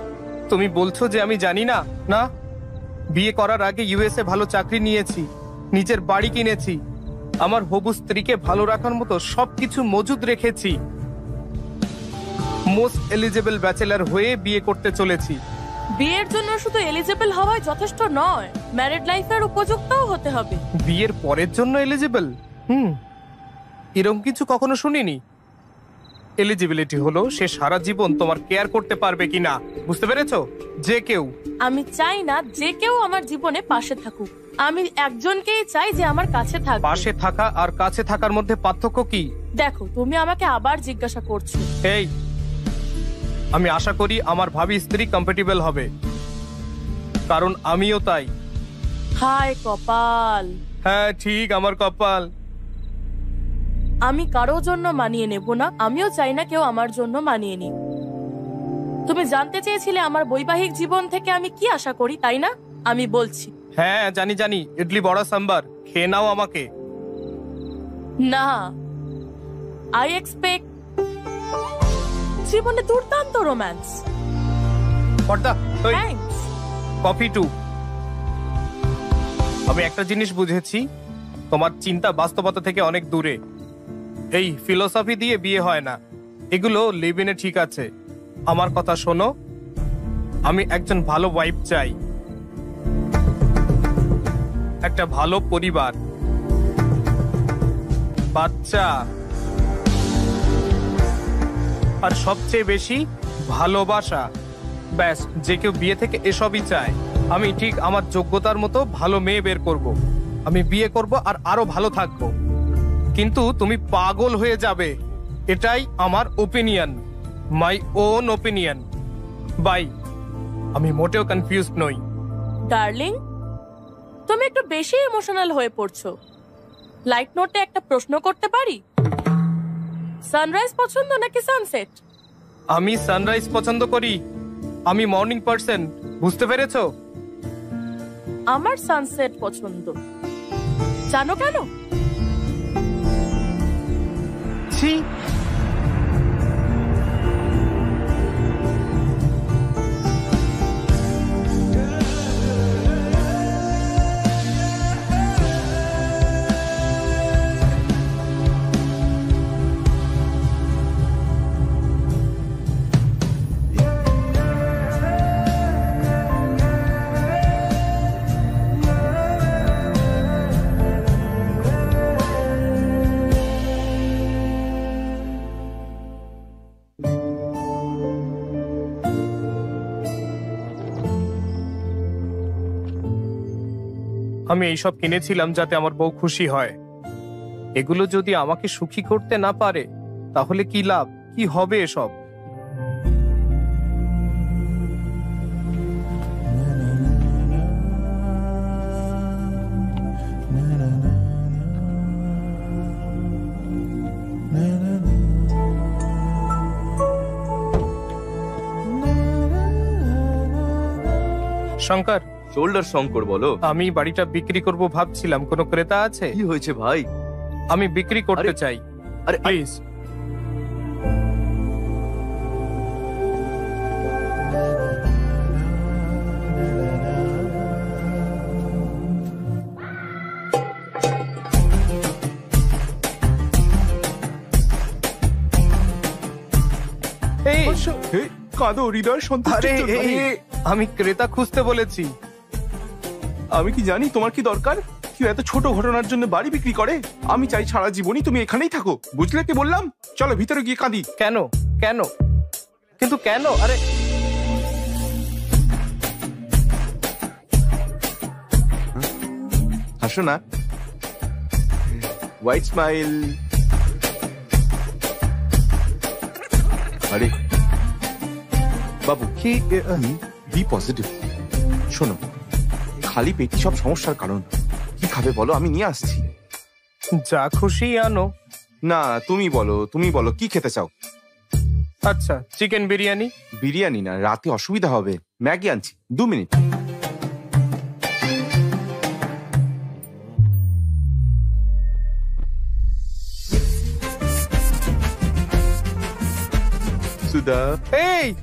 তুমি বলছো যে আমি জানি না? না, বিয়ে করার আগে ইউএসএ ভালো চাকরি নিয়েছি, নিজের বাড়ি কিনেছি, আমার হবু স্ত্রীকে ভালো রাখার মতো সবকিছু মজুদ রেখেছি। মোস্ট এলিজিবল ব্যাচেলর হয়ে বিয়ে করতে চলেছি। বিয়ের জন্য শুধু এলিজিবল হওয়াই যথেষ্ট নয়, ম্যারিড লাইফের উপযুক্তও হতে হবে। বিয়ের পরের জন্য এলিজিবল? এরকম কিছু কখনো শুনিনি। এলিজিবিলিটি হলো সে সারা জীবন তোমার কেয়ার করতে পারবে কিনা, বুঝতে পেরেছো? যে কেউ। আমি চাই না যে কেউ আমার জীবনে পাশে থাকুক, আমি একজনকেই চাই যে আমার কাছে থাকবে। পাশে থাকা আর কাছে থাকার মধ্যে পার্থক্য কি? দেখো, তুমি আমাকে আবার জিজ্ঞাসা করছো। এই, আমি আশা করি আমার ভাবি স্ত্রী কম্প্যাটিবল হবে, কারণ আমিও তাই। হায় কপাল। হ্যাঁ ঠিক, আমার কপাল। আমি কারোর জন্য মানিয়ে নেব না, আমিও চাই না কেউ আমার জন্য মানিয়ে নিক। তুমি জানতে চেয়েছিলে আমার বৈবাহিক জীবন থেকে আমি কি আশা করি, তাই না? আমি বলছি। হ্যাঁ জানি জানি, ইডলি বড়া সাম্বার, খেয়ে নাও আমাকে। না, আই এক্সপেক্ট জীবনে দুর্দান্ত রোম্যান্স। থ্যাঙ্কস। Coffee two. আমি একটা জিনিস বুঝেছি, তোমার চিন্তা বাস্তবতা থেকে অনেক দূরে। এই ফিলোসফি দিয়ে বিয়ে হয় না, এগুলো লিভ ইনে ঠিক আছে। আমার কথা শোনো, আমি একজন ভালো ওয়াইফ চাই, একটা ভালো পরিবার, বাচ্চা, আর সবচেয়ে বেশি ভালোবাসা। ব্যাস, যে কেউ বিয়ে থেকে এসবই চায়। আমি ঠিক আমার যোগ্যতার মতো ভালো মেয়ে বের করব। আমি বিয়ে করব আর আরো ভালো থাকব। কিন্তু তুমি পাগল হয়ে যাবে, এটাই আমার opinion, my own opinion. Bye. আমি মোটেও কনফিউজড নই। ডার্লিং, তুমি একটু বেশি ইমোশনাল হয়ে পড়ছো। লাইট নোটে একটা প্রশ্ন করতে পারি? সানরাইজ পছন্দ নাকি সানসেট? আমি সানরাইজ পছন্দ করি। আমি মর্নিং পার্সন, বুঝতে পেরেছো? আমার সানসেট পছন্দ। জানো কেন? ছি, আমি এইসব কিনেছিলাম যাতে আমার বউ খুশি হয়। এগুলো যদি আমাকে সুখী করতে না পারে তাহলে কি লাভ, কি হবে এসব? শঙ্কর, শোল্ডার শঙ্কর বলো। আমি বাড়িটা বিক্রি করব ভাবছিলাম, কোনো ক্রেতা আছে? কি হয়েছে ভাই? আমি বিক্রি করতে আরে- চাই, আরে প্লিজ। এই, হে, কাঁদো হৃদয় সন্তুষ্টির আরে, জন্য। এই, আমি ক্রেতা খুঁজতে বলেছি। আমি কি জানি তোমার কি দরকার? কেউ এত ছোট ঘটনার জন্য বাড়ি বিক্রি করে? আমি চাই সারা জীবনই তুমি এখানেই থাকো, বুঝলে কি বললাম? চলো ভিতরে গিয়ে কাঁদি। কেন কেন কিন্তু কেন? আরে হাসো না, হোয়াইট স্মাইল। আরে বাবু, কি বি পজিটিভ। শোনো, খালি পেটি সব সমস্যার কারণ। কি খাবে বলো, আমি নিয়ে আসছি। যা খুশি আনো। না, তুমি বলো কি খেতে চাও? আচ্ছা, চিকেন বিরিয়ানি। বিরিয়ানি না, রাতে অসুবিধা হবে। ম্যাগি আনছি, 2 মিনিট। সুধা, এই,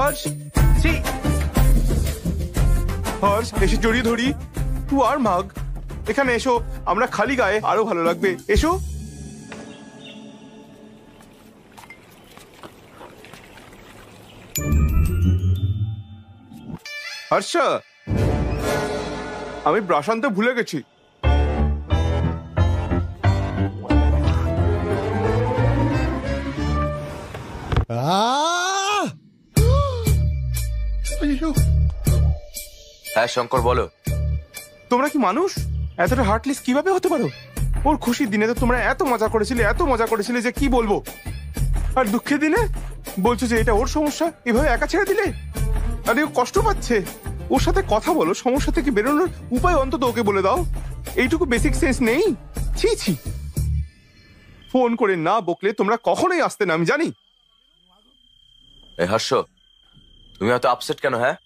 হর্ষ, ছি। হর্ষ, এসে জড়িয়ে ধরি। তুই আর মাগ, এখানে এসো, আমরা খালি গায়ে আরো ভালো লাগবে, এসো। হর্ষ, আমি ব্রাশ আনতে ভুলে গেছি। হ্যাঁ শঙ্কর বলো। তোমরা কি মানুষ? এতটা হার্টলেস কিভাবে হতে পারো? ওর খুশির দিনে তো তোমরা এত মজা করেছিলে যে কি বলবো। আর দুঃখের দিনে বলছো যে এটা ওর সমস্যা, এভাবে একা ছেড়ে দিলে। আরে ও কষ্ট পাচ্ছে, ওর সাথে কথা বলো, সমস্যা থেকে বেরোনোর উপায় অন্তত ওকে বলে দাও। এইটুকু বেসিক সেন্স নেই? ছি ছি, ফোন করে না বকলে তোমরা কখনোই আসতে না, আমি জানি। এই হর্ষ, তুমি এত আপসেট কেন? হ্যাঁ,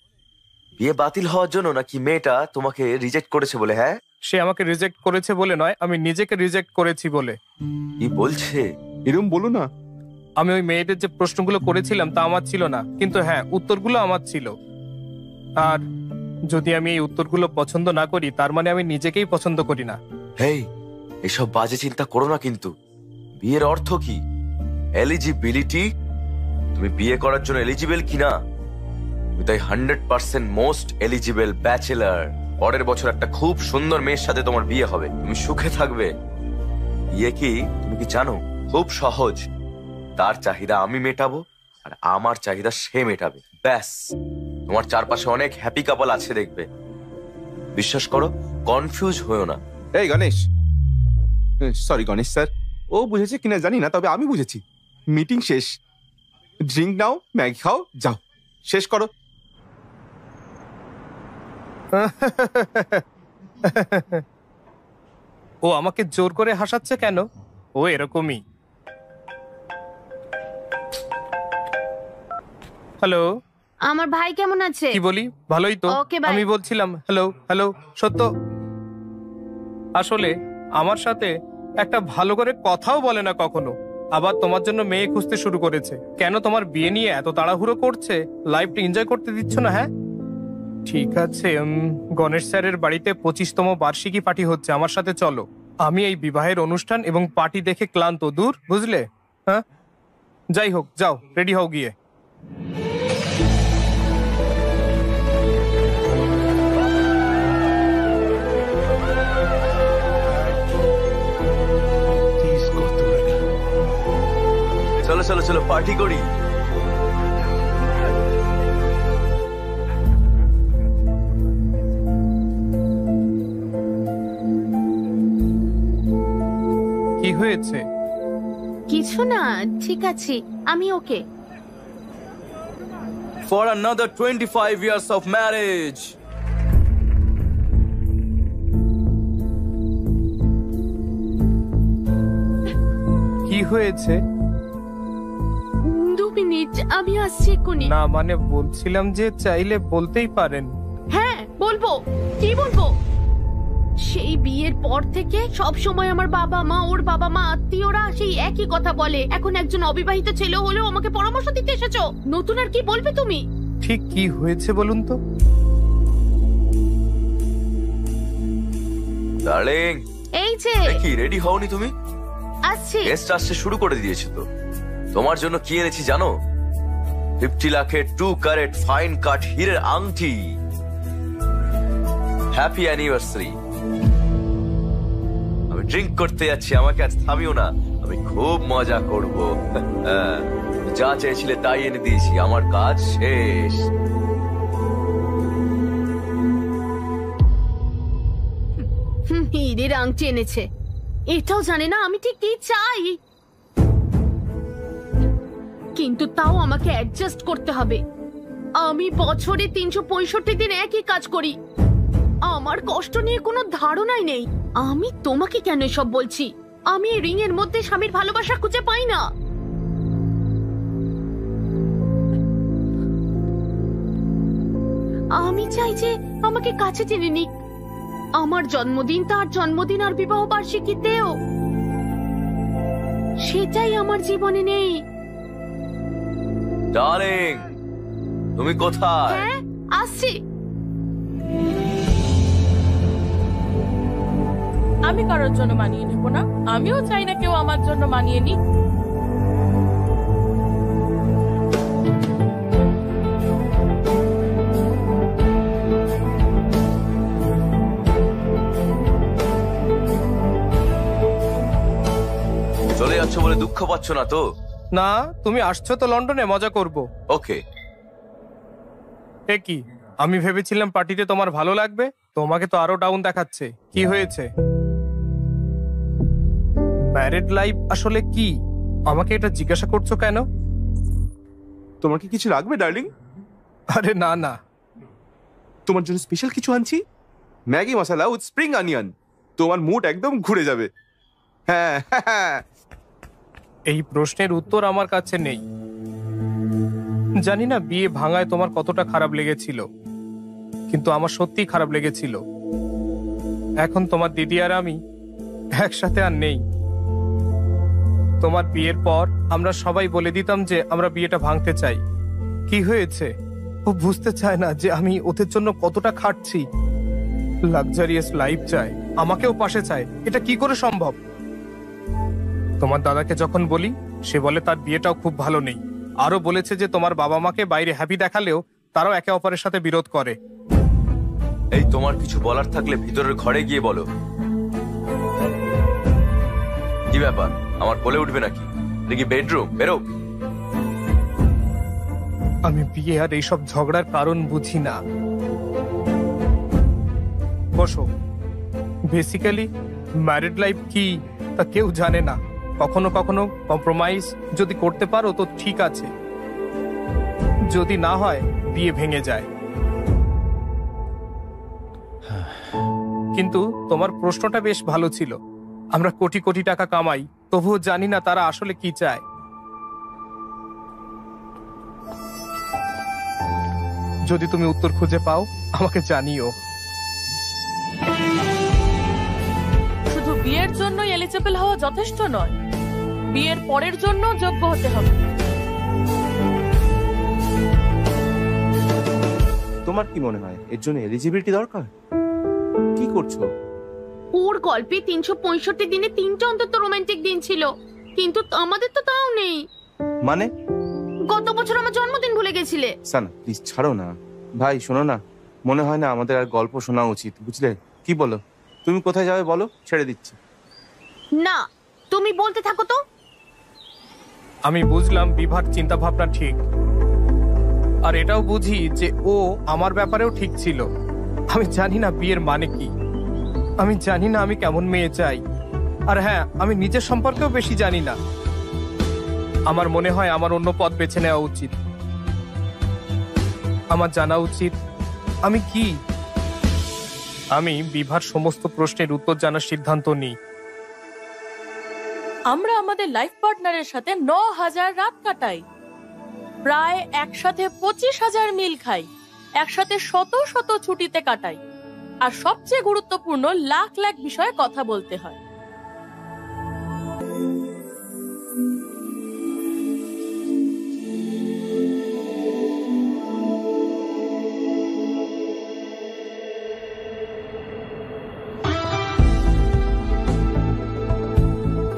বিয়ে বাতিল হওয়ার জন্য নাকি মেয়েটা তোমাকে রিজেক্ট করেছে বলে? হ্যাঁ, সে আমাকে রিজেক্ট করেছে বলে নয়, আমি নিজেকে রিজেক্ট করেছি বলে। কি বলছে? এরকম বলো না। আমি ওই মেয়েদের যে প্রশ্নগুলো করেছিলাম তা আমার ছিল না, কিন্তু হ্যাঁ উত্তরগুলো আমার ছিল। আর যদি আমি এই উত্তরগুলো পছন্দ না করি তার মানে আমি নিজেকেই পছন্দ করি না। হেই, এসব বাজে চিন্তা করো না কিন্তু। বিয়ের অর্থ কি? এলিজিবিলিটি। তুমি বিয়ে করার জন্য এলিজিবল কিনা? তুমি তাই 100% মোস্ট এলিজিবল ব্যাচেলার। পরের বছর একটা খুব সুন্দর মেয়ের সাথে তোমার বিয়ে হবে, তুমি সুখে থাকবে। বিয়ে কি তুমি কি জানো? খুব সহজ। তার চাহিদা আমি মেটাবো আর আমার চাহিদা সে মেটাবে, ব্যাস। তোমার চারপাশে অনেক হ্যাপি কাপল আছে দেখবে। বিশ্বাস করো, কনফিউজ হয়েও না। এই গণেশ, সরি গণেশ স্যার, ও বুঝেছে কিনা জানি না, তবে আমি বুঝেছি। মিটিং শেষ, ড্রিঙ্ক নাও, ম্যাগি খাও, যাও, শেষ করো। ও আমাকে জোর করে হাসাচ্ছে কেন? ও এরকমই। হ্যালো, আমার ভাই কেমন আছে? কি বলি, ভালোই তো। Okay, bye. আমি বলছিলাম হ্যালো হ্যালো। সত্য, আসলে আমার সাথে একটা ভালো করে কথাও বলে না কখনো। আবার তোমার জন্য মেয়ে খুঁজতে শুরু করেছে। কেন তোমার বিয়ে নিয়ে এত তাড়াহুড়ো করছে? লাইফটা এনজয় করতে দিচ্ছ না? হ্যাঁ ঠিক আছে, গণেশ স্যারের বাড়িতে 25তম বার্ষিকী পার্টি হচ্ছে, আমার সাথে চলো। আমি এই বিবাহের অনুষ্ঠান এবং পার্টি দেখে ক্লান্ত, দূর, বুঝলে? হ্যাঁ, যাই হোক, যাও, রেডি হও গিয়ে। চলো চলো চলো, পার্টি করি। কি হয়েছে? কিছু না, ঠিক আছে, আমি ওকে। For another 25 years of marriage. কি হয়েছে? 2 মিনিট, আমি আসছি এক্ষুনি। না মানে বলছিলাম যে চাইলে বলতেই পারেন। হ্যাঁ বলবো, কি বলবো? সেই বিয়ের পর থেকে সব সময় আমার বাবা মা, ওর বাবা মা, আত্মীয়রা সেই একই কথা বলে। এখন একজন অবিবাহিত ছেলে হলেও আমাকে পরামর্শ দিতে এসেছো। নতুন আর কি বলবে তুমি? ঠিক কি হয়েছে বলুন তো? ডার্লিং, এই যে কি রেডি হওনি তুমি? আসছি। গেস্ট আসতে শুরু করে দিয়েছে তো। তোমার জন্য কি এনেছি জানো? 50 লাখের 2 ক্যারেট ফাইন কাট হীরের আংটি। Happy anniversary. আমি ড্রিঙ্ক করতে যাচ্ছি, আমাকে আজ থামিও না, আমি খুব মজা করব। যা চেয়েছিলে তাই এনে দিয়েছি, আমার কাজ শেষ। হীরের আংটি এনেছে, এটাও জানে না আমি ঠিক কি চাই। কিন্তু তাও আমাকে অ্যাডজাস্ট করতে হবে। আমি বছরে 365 দিন একই কাজ করি, আমার কষ্ট নিয়ে কোনো ধারণাই নেই। আমি তোমাকে কেন এসব বলছি? আমি এই রিং এর মধ্যে স্বামীর ভালোবাসা খুঁজে পাই না। আমি চাই যে আমাকে কাছে টেনে নিক। আমার জন্মদিন, তার জন্মদিন আর বিবাহ বার্ষিকীতেও। সেটাই আমার জীবনে নেই। ডার্লিং, তুমি কোথায়? হ্যাঁ আসছি। আমি কারোর জন্য মানিয়ে নেবো না, আমিও চাই না কেউ আমার জন্য মানিয়ে নিক। চলে যাচ্ছ বলে দুঃখ পাচ্ছ না তো? না, তুমি আসছো তো লন্ডনে মজা করব। ওকে। এ কি, আমি ভেবেছিলাম পার্টিতে তোমার ভালো লাগবে, তোমাকে তো আরো ডাউন দেখাচ্ছে। কি হয়েছে? ম্যারিড লাইফ আসলে কি? আমাকে এটা জিজ্ঞাসা করছো কেন? তোমার কি কিছু লাগবে ডার্লিং? আরে না না, তোমার জন্য স্পেশাল কিছু আনছি, Maggi masala with spring onion. তোমার মুড একদম ঘুরে যাবে। হ্যাঁ হ্যাঁ। এই প্রশ্নের উত্তর আমার কাছে নেই। জানি না বিয়ে ভাঙায় তোমার কতটা খারাপ লেগেছিল, কিন্তু আমার সত্যিই খারাপ লেগেছিল। এখন তোমার দিদি আর আমি একসাথে আর নেই। তোমার বিয়ের পর আমরা সবাই বলে দিতাম যে আমরা বিয়েটা ভাঙতে চাই। কি হয়েছে? ও বুঝতে চায় না যে আমি ওদের জন্য কতটা খাটছি। লাক্সারিয়াস লাইফ চায়, আমাকেও পাশে চায়। এটা কি করে সম্ভব? তোমার দাদাকে যখন বলি, সে বলে তার বিয়েটাও খুব ভালো নেই। আরো বলেছে যে তোমার বাবা মাকে বাইরে হ্যাপি দেখালেও তারাও একে অপরের সাথে বিরোধ করে। এই তোমার কিছু বলার থাকলে ভিতরের ঘরে গিয়ে বলো। কি ব্যাপার, আমার কোলে উঠবে নাকি? দেখি বেডরুম, বেরো। আমি বিয়ে আর এইসব ঝগড়ার কারণ বুঝি না। বসো। বেসিক্যালি ম্যারিড লাইফ কি তা কেউ জানে না। কখনো কখনো কম্প্রোমাইজ যদি করতে পারো তো ঠিক আছে, যদি না হয় বিয়ে ভেঙে যায়। কিন্তু তোমার প্রশ্নটা বেশ ভালো ছিল। আমরা কোটি কোটি টাকা কামাই, তবুও জানি না তারা আসলে কি চায়। যদি তুমি উত্তর খুঁজে পাও আমাকে জানিও। শুধু বিয়ের জন্যই এলিজিবল হওয়া যথেষ্ট নয়, বিয়ের পরের জন্য যোগ্য হতে হবে। তোমার কি মনে হয় এর জন্য এলিজিবিলিটি দরকার? কি করছো? ওর গল্পে 365 দিনে 3টা অন্তত রোমান্টিক দিন ছিল, কিন্তু আমাদের তো তাও নেই। মানে? গত বছর আমার জন্মদিন ভুলে গেছিলে। সানা প্লিজ ছাড়ো না। ভাই শোনো না, মনে হয় না আমাদের আর গল্প শোনা উচিত, বুঝলে? কি বলো? তুমি কোথায় যাবে বলো, ছেড়ে দিচ্ছি। না, তুমি বলতে থাকো তো। আমি বুঝলাম বিভার চিন্তা ভাবনা ঠিক, আর এটাও বুঝি যে ও আমার ব্যাপারেও ঠিক ছিল। আমি জানি না বিয়ের মানে কি, আমি জানি না আমি কেমন মেয়ে চাই, আর হ্যাঁ, আমি নিজের সম্পর্কেও বেশি জানি না। আমার মনে হয় আমার অন্য পথ বেছে নেওয়া উচিত। আমার জানা উচিত আমি কি। আমি বিভার সমস্ত প্রশ্নের উত্তর জানার সিদ্ধান্ত নিই। আমরা আমাদের লাইফ পার্টনারের সাথে 9000 রাত কাটাই, প্রায় একসাথে 25,000 মিল খাই, একসাথে শত শত ছুটিতে কাটাই, আর সবচেয়ে গুরুত্বপূর্ণ লাখ লাখ বিষয়ে কথা বলতে হয়।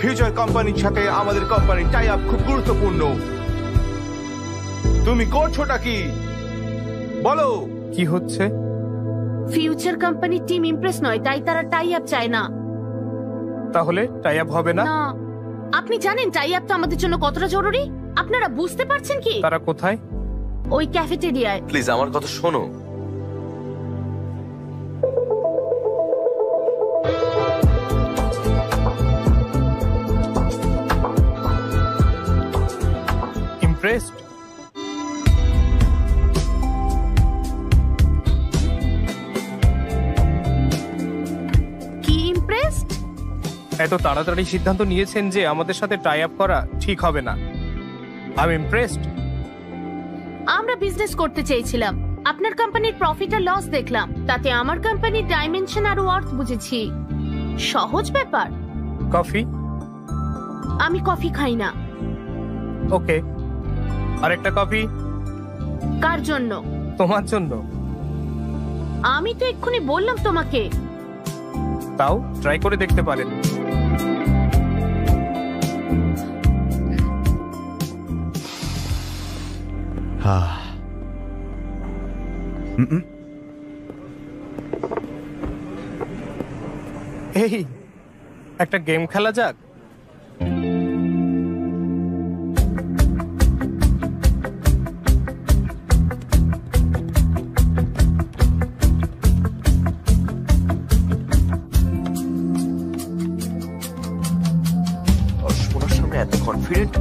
ফিউচার কোম্পানির সাথে আমাদের কোম্পানির টাই আপ খুব গুরুত্বপূর্ণ। তুমি করছোটা কি বলো? কি হচ্ছে? ফিউচার কোম্পানি টিম ইমপ্রেস নয়, তাই তারা টাই আপ চায় না। তাহলে টাই আপ হবে না? না, আপনি জানেন টাই আপ তো আমাদের জন্য কতটা জরুরি? আপনারা বুঝতে পারছেন কি? তারা কোথায়? ওই ক্যাফেটেরিয়ায়। প্লিজ আমার কথা শোনো। ইমপ্রেসড? কি ইমপ্রেসড? এত তাড়াতাড়ি সিদ্ধান্ত নিয়েছেন যে আমাদের সাথে টাই আপ করা ঠিক হবে না। I am impressed. আমরা বিজনেস করতে চেয়েছিলাম, আপনার কোম্পানির প্রফিট আর লস দেখলাম, তাতে আমার কোম্পানির ডাইমেনশন আর ওয়ার্থ বুঝেছি। সহজ ব্যাপার। কফি? আমি কফি খাই না। ওকে, আরেকটা কফি। কার জন্য? তোমার জন্য। আমি তো এক্ষুনি বললাম তোমাকে। তাও ট্রাই করে দেখতে পারেন। এই একটা গেম খেলা যাক। ওনার সামনে এত কনফিডেন্ট।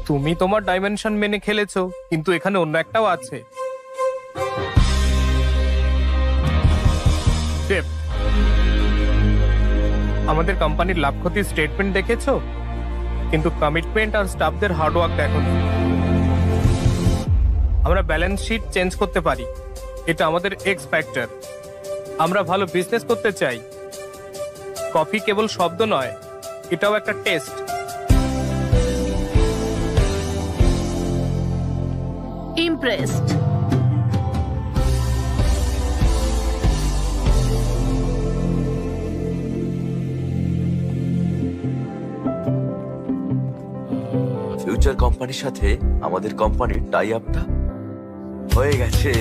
তুমি তোমার ডাইমেনশন মেনে খেলেছো, কিন্তু এখানে অন্য একটাও আছে। Depth। আমাদের কোম্পানির লাভ ক্ষতির স্টেটমেন্ট দেখেছো, কিন্তু কমিটমেন্ট আর স্টাফদের হার্ডওয়ার্ক দেখোনি। আমরা ব্যালেন্স শিট চেঞ্জ করতে পারি, এটা আমাদের এক্স ফ্যাক্টর। আমরা ভালো বিজনেস করতে চাই। কফি কেবল শব্দ নয়, এটাও একটা টেস্ট। ইমপ্রেসড। ফিউচার কোম্পানির সাথে আমাদের কোম্পানির টাই আপটা হয়ে গেছে।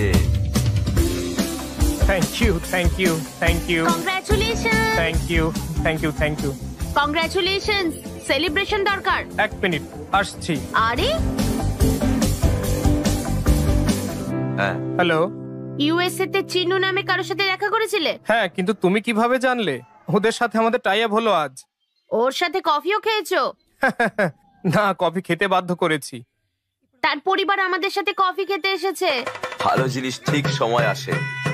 Thank you, thank you, thank you, congratulation. Thank you, thank you, thank you. Congratulation. Celebration দরকার। এক মিনিট, আসছি। আরে হ্যাঁ, হ্যালো। ইউএসএ তে চিনু নামে কারোর সাথে দেখা করেছিলে? হ্যাঁ, কিন্তু তুমি কিভাবে জানলে? ওদের সাথে আমাদের টাই আপ হলো আজ। ওর সাথে কফিও খেয়েছো? না, কফি খেতে বাধ্য করেছি। তার পরিবার আমাদের সাথে কফি খেতে এসেছে। ভালো জিনিস ঠিক সময় আসে।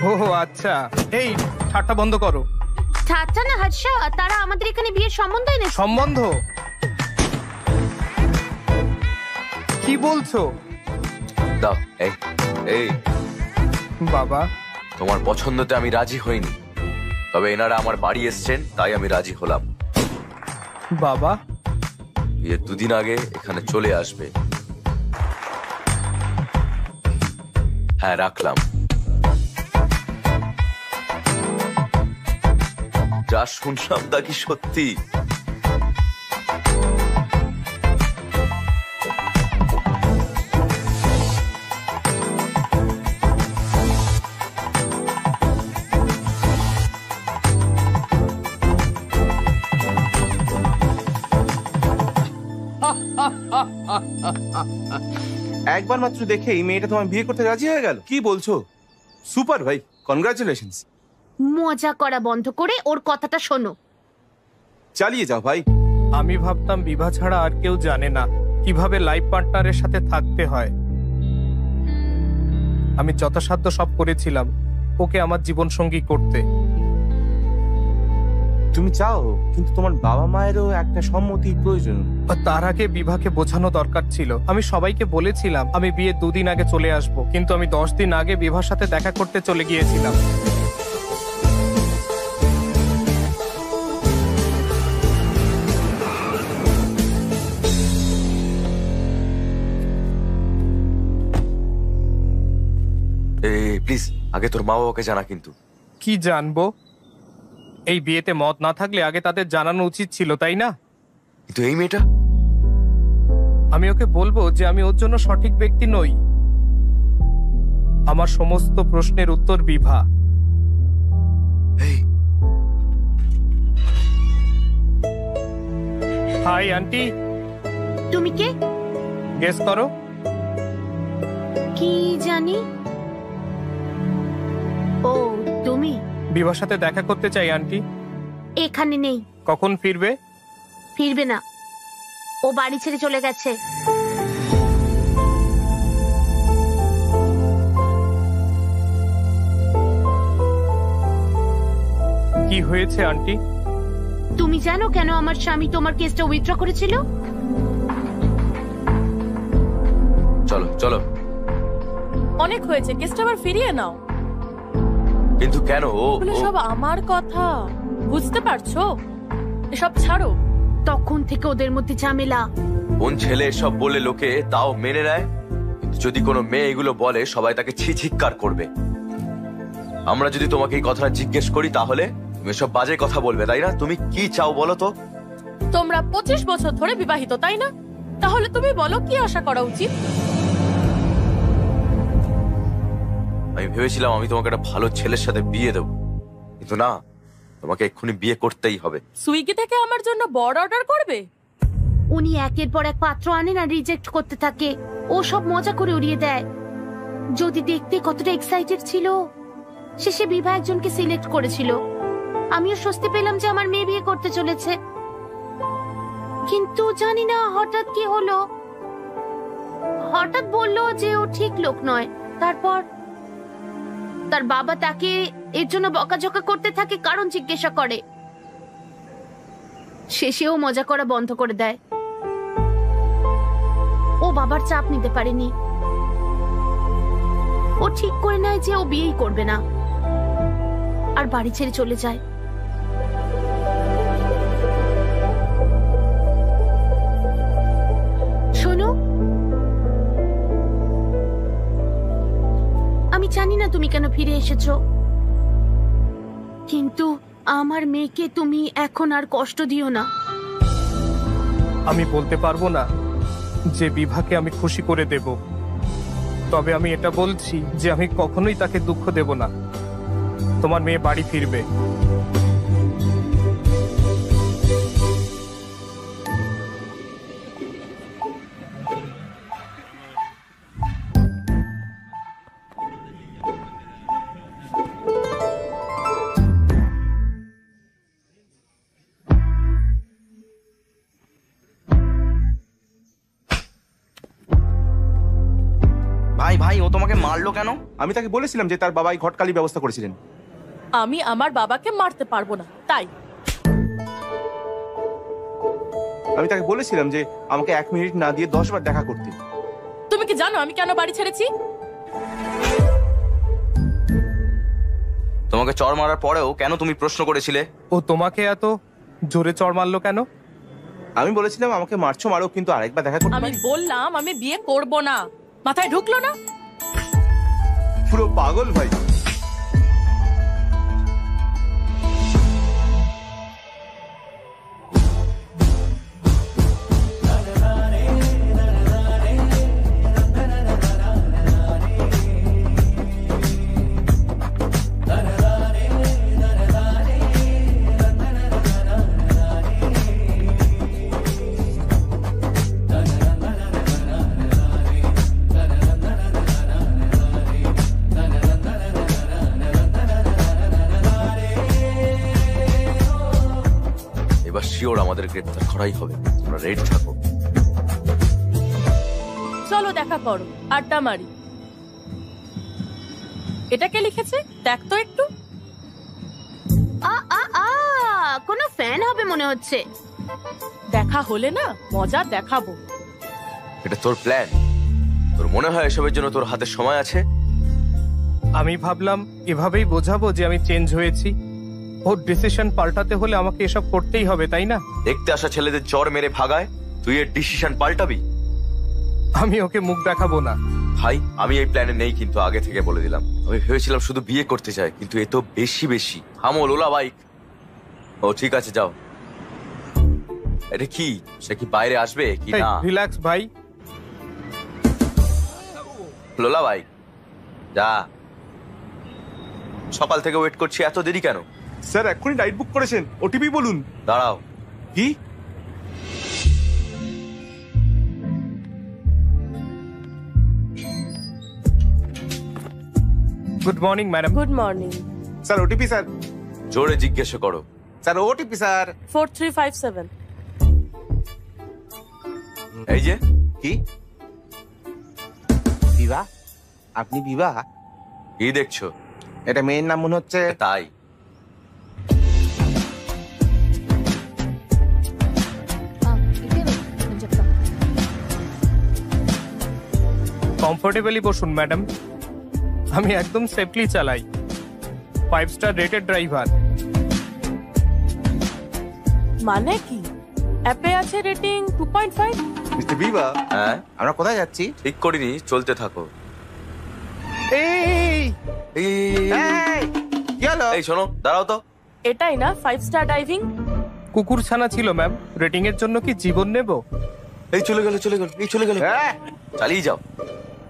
ও আচ্ছা, এই ঠাট্টা বন্ধ করো। ঠাট্টা না হার্ষা, তারা আমাদের এখানে বিয়ের সম্বন্ধ এনেছে। সম্বন্ধ? কি বলছো? দাও, এই এই বাবা, তোমার পছন্দতে আমি রাজি হইনি, তবে এনারা আমার বাড়ি এসছেন তাই আমি রাজি হলাম। বাবা, বিয়ের 2 দিন আগে এখানে চলে আসবে। হ্যাঁ, রাখলাম। যা শুনলাম তা কি সত্যি? একবার মাত্র দেখে এই মেয়েটা তোমায় বিয়ে করতে রাজি হয়ে গেল? কি বলছো? সুপার ভাই, কনগ্রাচুলেশনস। মজা করা বন্ধ করে ওর কথাটা শোনো। চালিয়ে যাও ভাই। আমি ভাবতাম বিভা ছাড়া আর কেউ জানে না কিভাবে লাইফ পার্টনারের সাথে থাকতে হয়। আমি যথাসাধ্য সব করেছিলাম ওকে আমার জীবন সঙ্গী করতে। তুমি চাও, কিন্তু তোমার বাবা মায়েরও একটা সম্মতি প্রয়োজন। আর তার আগে বিভাকে বোঝানো দরকার ছিল। আমি সবাইকে বলেছিলাম আমি বিয়ের 2 দিন আগে চলে আসব, কিন্তু আমি 10 দিন আগে বিভার সাথে দেখা করতে চলে গিয়েছিলাম। প্লিজ আগে তোর মা বাবাকে জানা। কিন্তু কি জানবো? এই বিয়েতে মত না থাকলে আগে তাদের জানানো উচিত ছিল, তাই না? কিন্তু এই মেয়েটা, আমি ওকে বলবো যে আমি ওর জন্য সঠিক ব্যক্তি নই। আমার সমস্ত প্রশ্নের উত্তর বিভা। Hi aunty. তুমি কে? গেস করো। কি জানি। ও তুমি? বিভার সাথে দেখা করতে চাই আন্টি। এখানে নেই। কখন ফিরবে? ফিরবে না, ও বাড়ি ছেড়ে চলে গেছে। কি হয়েছে আন্টি? তুমি জানো কেন আমার স্বামী তোমার কেসটা উইথড্র করেছিল? চলো চলো। অনেক হয়েছে, কেসটা আবার ফিরিয়ে নাও। কিন্তু কেন? সব আমার কথা বুঝতে পারছো? এসব ছাড়ো, তখন থেকে ওদের মধ্যে ঝামেলা। কোন ছেলে এসব বলে লোকে তাও মেনে নেয়, কিন্তু যদি কোনো মেয়ে এগুলো বলে সবাই তাকে ছিচিৎকার করবে। আমরা যদি তোমাকে এই কথাটা জিজ্ঞেস করি তাহলে তুমি সব বাজে কথা বলবে, তাই না? তুমি কি চাও বলো তো? তোমরা 25 বছর ধরে বিবাহিত, তাই না? তাহলে তুমি বলো কি আশা করা উচিত? আমি ভেবেছিলাম আমি তোমাকে একটা ভালো ছেলের সাথে বিয়ে দেবো, কিন্তু না, তোমাকে এক্ষুনি বিয়ে করতেই হবে। সুইগি থেকে আমার জন্য বড় অর্ডার করবে? উনি একের পর এক পাত্র আনেন আর রিজেক্ট করতে থাকে। ও সব মজা করে উড়িয়ে দেয়। যদি দেখতে কতটা এক্সাইটেড ছিল। শেষে বিভা একজনকে সিলেক্ট করেছিল। আমিও স্বস্তি পেলাম যে আমার মেয়ে বিয়ে করতে চলেছে, কিন্তু জানি না হঠাৎ কি হলো। হঠাৎ বললো যে ও ঠিক লোক নয়। তারপর তার বাবা তাকে এর জন্য বকাঝকা করতে থাকে, কারণ জিজ্ঞাসা করে। শেষেও মজা করা বন্ধ করে দেয়। ও বাবার চাপ নিতে পারেনি। ও ঠিক করে নেয় যে ও বিয়েই করবে না, আর বাড়ি ছেড়ে চলে যায়। শোনো, আমি জানি না তুমি কেন ফিরে এসেছো, কিন্তু আমার মেয়েকে তুমি এখন আর কষ্ট দিও না। আমি বলতে পারবো না যে বিভাকে আমি খুশি করে দেব, তবে আমি এটা বলছি যে আমি কখনোই তাকে দুঃখ দেব না। তোমার মেয়ে বাড়ি ফিরবে। ভাই ভাই, ও তোমাকে মারলো কেন? আমি তাকে বলেছিলাম যে তার বাবাই ঘটকালি ব্যবস্থা করেছিলেন। আমি আমার বাবাকে মারতে পারবো না, তাই। আমি তাকে বলেছিলাম যে আমাকে 1 মিনিট না দিয়ে 10 বার দেখা করতে। তুমি কি জানো আমি কেন বাড়ি ছেড়েছি? তোমাকে চড় মারার পরেও কেন তুমি প্রশ্ন করেছিলে? ও তোমাকে এত জোরে চড় মারলো কেন? আমি বলেছিলাম আমাকে মারছো মারো, কিন্তু আরেকবার দেখা করতে আমি পারি? বললাম আমি বিয়ে করব না। মাথায় ঢুকলো না? পুরো পাগল ভাই। এবার শিওর আমাদের গ্রেপ্তার করাই হবে। তোমরা রেডি থাকো। চলো দেখা করো, আড্ডা মারি। এটা কে লিখেছে দেখ তো একটু। আ আ আ কোনো ফ্যান হবে মনে হচ্ছে। দেখা হলে না মজা দেখাবো। এটা তোর প্ল্যান? তোর মনে হয় এসবের জন্য তোর হাতে সময় আছে? আমি ভাবলাম এভাবেই বোঝাবো যে আমি চেঞ্জ হয়েছি। ওর ডিসিশন পাল্টাতে হলে আমাকে এসব করতেই হবে, তাই না? দেখতে আসা ছেলেদের চড় মেরে ভাগায় তুই এর ডিসিশন পাল্টাবি? আমি ওকে মুখ দেখাবো না। ভাই, আমি এই প্ল্যানে নেই, কিন্তু আগে থেকে বলে দিলাম। আমি ভেবেছিলাম শুধু বিয়ে করতে চাই, কিন্তু এ তো বেশি বেশি। থামো লোলা বাইক। ও ঠিক আছে, যাও। এটা কি, সে কি বাইরে আসবে কি না? রিল্যাক্স ভাই। লোলা বাইক, যা। সকাল থেকে ওয়েট করছি, এত দেরি কেন? স্যার এক্ষুনি রাইড বুক করেছেন, ওটিপি বলুন। দাঁড়াও। কি? Good morning madam. Good morning. Sir OTP sir. জোরে জিজ্ঞেস করো। Sir OTP sir. 4357। এই যে। কি? বিবাহ? আপনি বিবাহ? কি দেখছো? এটা মেয়ের নাম মনে হচ্ছে। তাই কমফোর্টেবলি বসুন ম্যাডাম। আমি একদম সেফলি চালাই। 5 স্টার রেটেড ড্রাইভার। মানে কি? অ্যাপে আছে রেটিং 2.5। মিস্টার বিবা, হ্যাঁ আমরা কোথায় যাচ্ছি? ঠিক করিনি, চলতে থাকো। এই এই, এই, এই, এই, এই, কি হলো? এই শোনো, দাঁড়াও তো। এটাই না 5 স্টার ডাইভিং? কুকুর ছানা ছিল ম্যাম, রেটিং এর জন্য কি জীবন নেব? এই চলে গেল, চলে গেল, এই চলে গেল। হ্যাঁ, চালিয়ে যাও।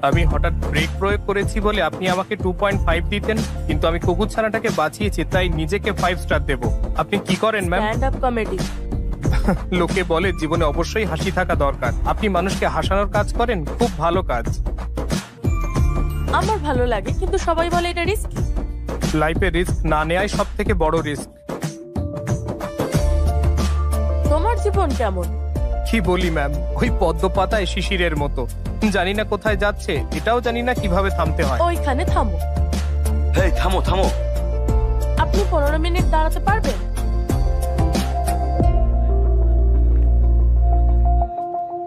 আমি হঠাৎ ব্রেক প্রয়োগ করেছি বলে আপনি আমাকে 2.5 দিতেন, কিন্তু আমি কুকুর ছানাটাকে বাঁচিয়েছি তাই নিজেকে 5 স্টার দেব। আপনি কি করেন ম্যাম? Stand up comedy. লোকে বলে জীবনে অবশ্যই হাসি থাকা দরকার। আপনি মানুষকে হাসানোর কাজ করেন, খুব ভালো কাজ। আমার ভালো লাগে, কিন্তু সবাই বলে এটা রিস্কি। লাইফে রিস্ক না নেওয়াই সব থেকে বড় রিস্ক। তোমার জীবন কেমন? কি বলি ম্যাম, ওই পদ্ম পাতায় শিশিরের মতো। জানি না কোথায় যাচ্ছে, এটাও জানি না কিভাবে থামতে হয়। ওইখানে থামো। এই থামো, থামো। আপনি 15 মিনিট দাঁড়াতে পারবেন?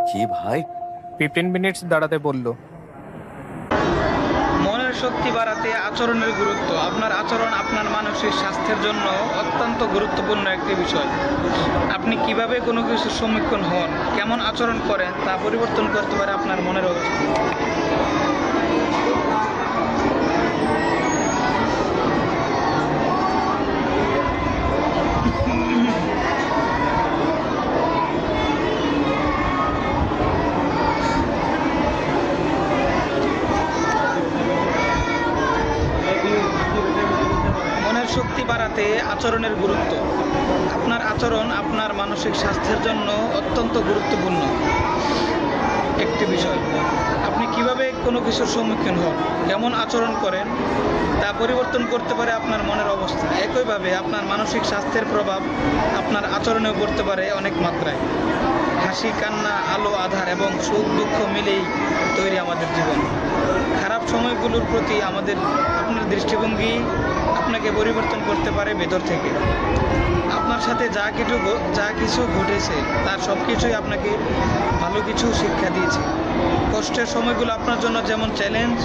কি ভাই? 15 মিনিটস দাঁড়াতে বললো। মনের শক্তি বাড়াতে আচরণের গুরুত্ব। আপনার আচরণ আপনার মানসিক স্বাস্থ্যের জন্য অত্যন্ত গুরুত্বপূর্ণ একটি বিষয়। আপনি কিভাবে কোনো কিছুর সম্মুখীন হন, কেমন আচরণ করেন, তা পরিবর্তন করতে পারে আপনার মনের অবস্থা। শক্তি বাড়াতে আচরণের গুরুত্ব। আপনার আচরণ আপনার মানসিক স্বাস্থ্যের জন্য অত্যন্ত গুরুত্বপূর্ণ একটি বিষয়। আপনি কিভাবে কোনো কিছুর সম্মুখীন হন, কেমন আচরণ করেন, তা পরিবর্তন করতে পারে আপনার মনের অবস্থা। একইভাবে আপনার মানসিক স্বাস্থ্যের প্রভাব আপনার আচরণেও পড়তে পারে অনেক মাত্রায়। হাসি, কান্না, আলো, আঁধার এবং সুখ দুঃখ মিলেই তৈরি আমাদের জীবন। খারাপ সময়গুলোর প্রতি আপনার দৃষ্টিভঙ্গি আপনাকে পরিবর্তন করতে পারে ভেতর থেকে। আপনার সাথে যা কিছু ঘটেছে তার সব কিছুই আপনাকে ভালো কিছু শিক্ষা দিয়েছে। কষ্টের সময়গুলো আপনার জন্য যেমন চ্যালেঞ্জ,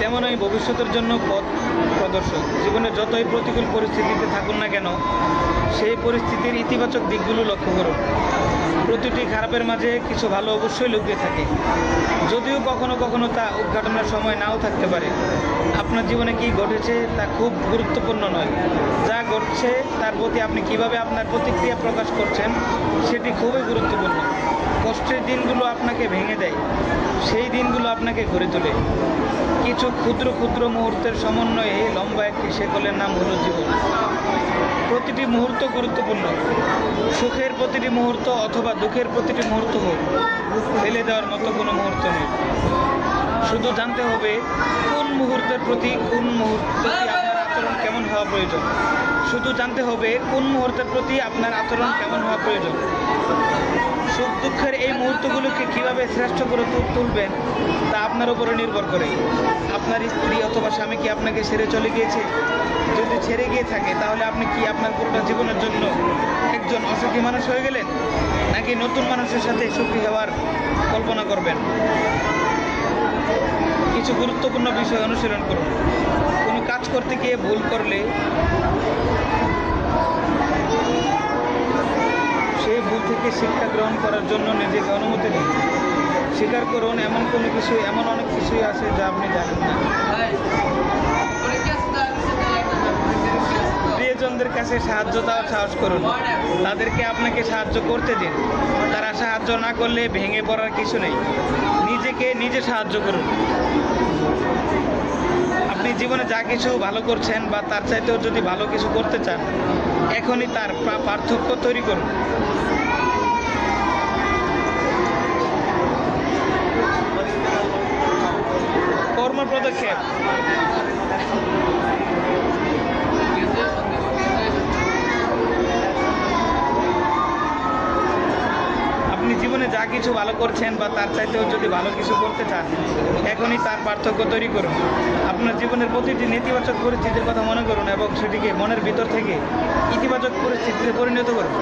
তেমনই ভবিষ্যতের জন্য পথ প্রদর্শক। জীবনে যতই প্রতিকূল পরিস্থিতিতে থাকুন না কেন, সেই পরিস্থিতির ইতিবাচক দিকগুলো লক্ষ্য করুন। প্রতিটি খারাপের মাঝে কিছু ভালো অবশ্যই লুকিয়ে থাকে, যদিও কখনো কখনো তা উদ্ঘাটনের সময় নাও থাকতে পারে। আপনার জীবনে কি ঘটেছে তা খুব গুরুত্বপূর্ণ নয়, যা ঘটছে তার প্রতি আপনি কিভাবে আপনার প্রতিক্রিয়া প্রকাশ করছেন সেটি খুবই গুরুত্বপূর্ণ। কষ্টের দিনগুলো আপনাকে ভেঙে দেয়, সেই দিনগুলো আপনাকে গড়ে তোলে। কিছু ক্ষুদ্র ক্ষুদ্র মুহূর্তের সমন্বয়ে লম্বা একটি শেকলের নাম হলো জীবন। প্রতিটি মুহূর্ত গুরুত্বপূর্ণ। সুখের প্রতিটি মুহূর্ত অথবা দুঃখের প্রতিটি মুহূর্ত হোক, ফেলে দেওয়ার মতো কোনো মুহূর্ত নেই। শুধু জানতে হবে কোন মুহূর্তের প্রতি আপনার আচরণ কেমন হওয়া প্রয়োজন। শুধু জানতে হবে কোন মুহূর্তের প্রতি আপনার আচরণ কেমন হওয়া প্রয়োজন। সুখ দুঃখের এই মুহূর্তগুলোকে কিভাবে শ্রেষ্ঠ করে তুলবেন তা আপনার উপরে নির্ভর করে। আপনার স্ত্রী অথবা স্বামী কি আপনাকে ছেড়ে চলে গিয়েছে? যদি ছেড়ে গিয়ে থাকে তাহলে আপনি কি আপনার পুরোটা জীবনের জন্য একজন অসুখী মানুষ হয়ে গেলেন, নাকি নতুন মানুষের সাথে সুখী হওয়ার কল্পনা করবেন? কিছু গুরুত্বপূর্ণ বিষয় অনুশীলন করুন। কোনো কাজ করতে গিয়ে ভুল করলে সেই ভুল থেকে শিক্ষা গ্রহণ করার জন্য নিজেকে অনুমতি দিন। স্বীকার করুন এমন অনেক কিছুই আছে যা আপনি জানেন না। প্রিয়জনদের কাছে সাহায্য দেওয়ার সাহস করুন। তাদেরকে আপনাকে সাহায্য করতে দিন। তারা সাহায্য না করলে ভেঙে পড়ার কিছু নেই। নিজেকে নিজে সাহায্য করুন। আপনি জীবনে যা কিছু ভালো করছেন বা তার চাইতেও যদি ভালো কিছু করতে চান, এখনই তার পার্থক্য তৈরি করুন। কর্ম পদক্ষেপ। আপনি জীবনে যা কিছু ভালো করছেন বা তার চাইতেও যদি ভালো কিছু করতে চান, এখনই তার পার্থক্য তৈরি করুন। আপনার জীবনের প্রতিটি নেতিবাচক পরিস্থিতির কথা মনে করুন এবং সেটিকে মনের ভিতর থেকে ইতিবাচক পরিস্থিতিতে পরিণত করুন।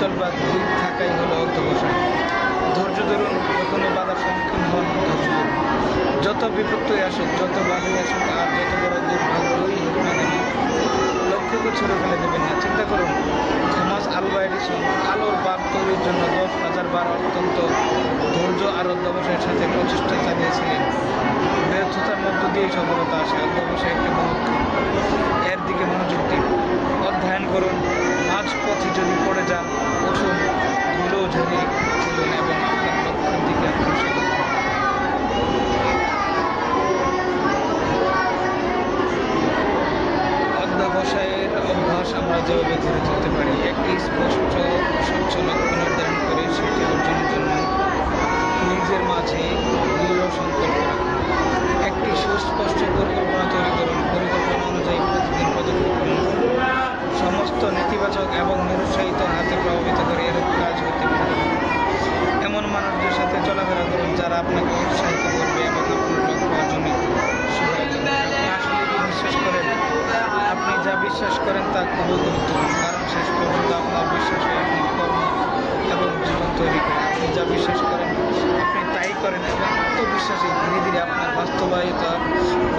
চলবার দিক থাকাই হলো অধ্যবসায়। ধৈর্য ধরুন, কখনো বাধার সম্মুখীন হন, ধৈর্য ধরুন। যত বিপত্তই আসুক, যত বাধাই আসুক, আর যত বড় দুর্ভাগ্যই হোক না কেন, লক্ষ্যকে ছুড়ে ফেলে দেবেন না। চিন্তা করুন, থমাস আলভা এডিসন আলোর বাল্ব তৈরির জন্য 10,000 বার অত্যন্ত ধৈর্য আর অধ্যবসায়ের সাথে প্রচেষ্টা চালিয়েছিলেন। ব্যর্থতার মধ্য দিয়ে সফলতা আসে। অধ্যবসায় একটি মুহূর্ত, এর দিকে মনোযোগ দিন, অধ্যয়ন করুন। মাঝ পথে যদি পড়ে যান, উঠুন, ধুলো ঝরিয়ে চলুন এবং আপনার লক্ষ্যের দিকে অগ্রসর হন। অধ্যবসায়ের অভ্যাস আমরা যেভাবে ধরে চলতে পারি, একটি স্পষ্ট স্বচ্ছ লক্ষ্য নির্ধারণ করে সেটি অর্জনের জন্য নিজের মাঝে দৃঢ় সংকল্প রাখুন। একটি সুস্পষ্ট পরিকল্পনা তৈরি করুন। পরিকল্পনা অনুযায়ী প্রতিদিন পদক্ষেপ গ্রহণ করুন। সমস্ত নেতিবাচক এবং নিরুৎসাহিত হাতে প্রভাবিত করে এরূপ কাজ হতে পারে। এমন মানুষদের সাথে চলাফেরা করুন যারা আপনাকে উৎসাহিত করবে এবং আপনার লক্ষ্য অর্জনে সহায়তা করবে। আপনি আসলে কি বিশ্বাস করেন? আপনি যা বিশ্বাস করেন তা খুবই গুরুত্বপূর্ণ, কারণ শেষ পর্যন্ত আপনার বিশ্বাসে আপনি কর্ম এবং জীবন তৈরি করেন। আপনি যা বিশ্বাস করেন আপনি তাই করেন এবং আত্মবিশ্বাসী ধীরে ধীরে আপনার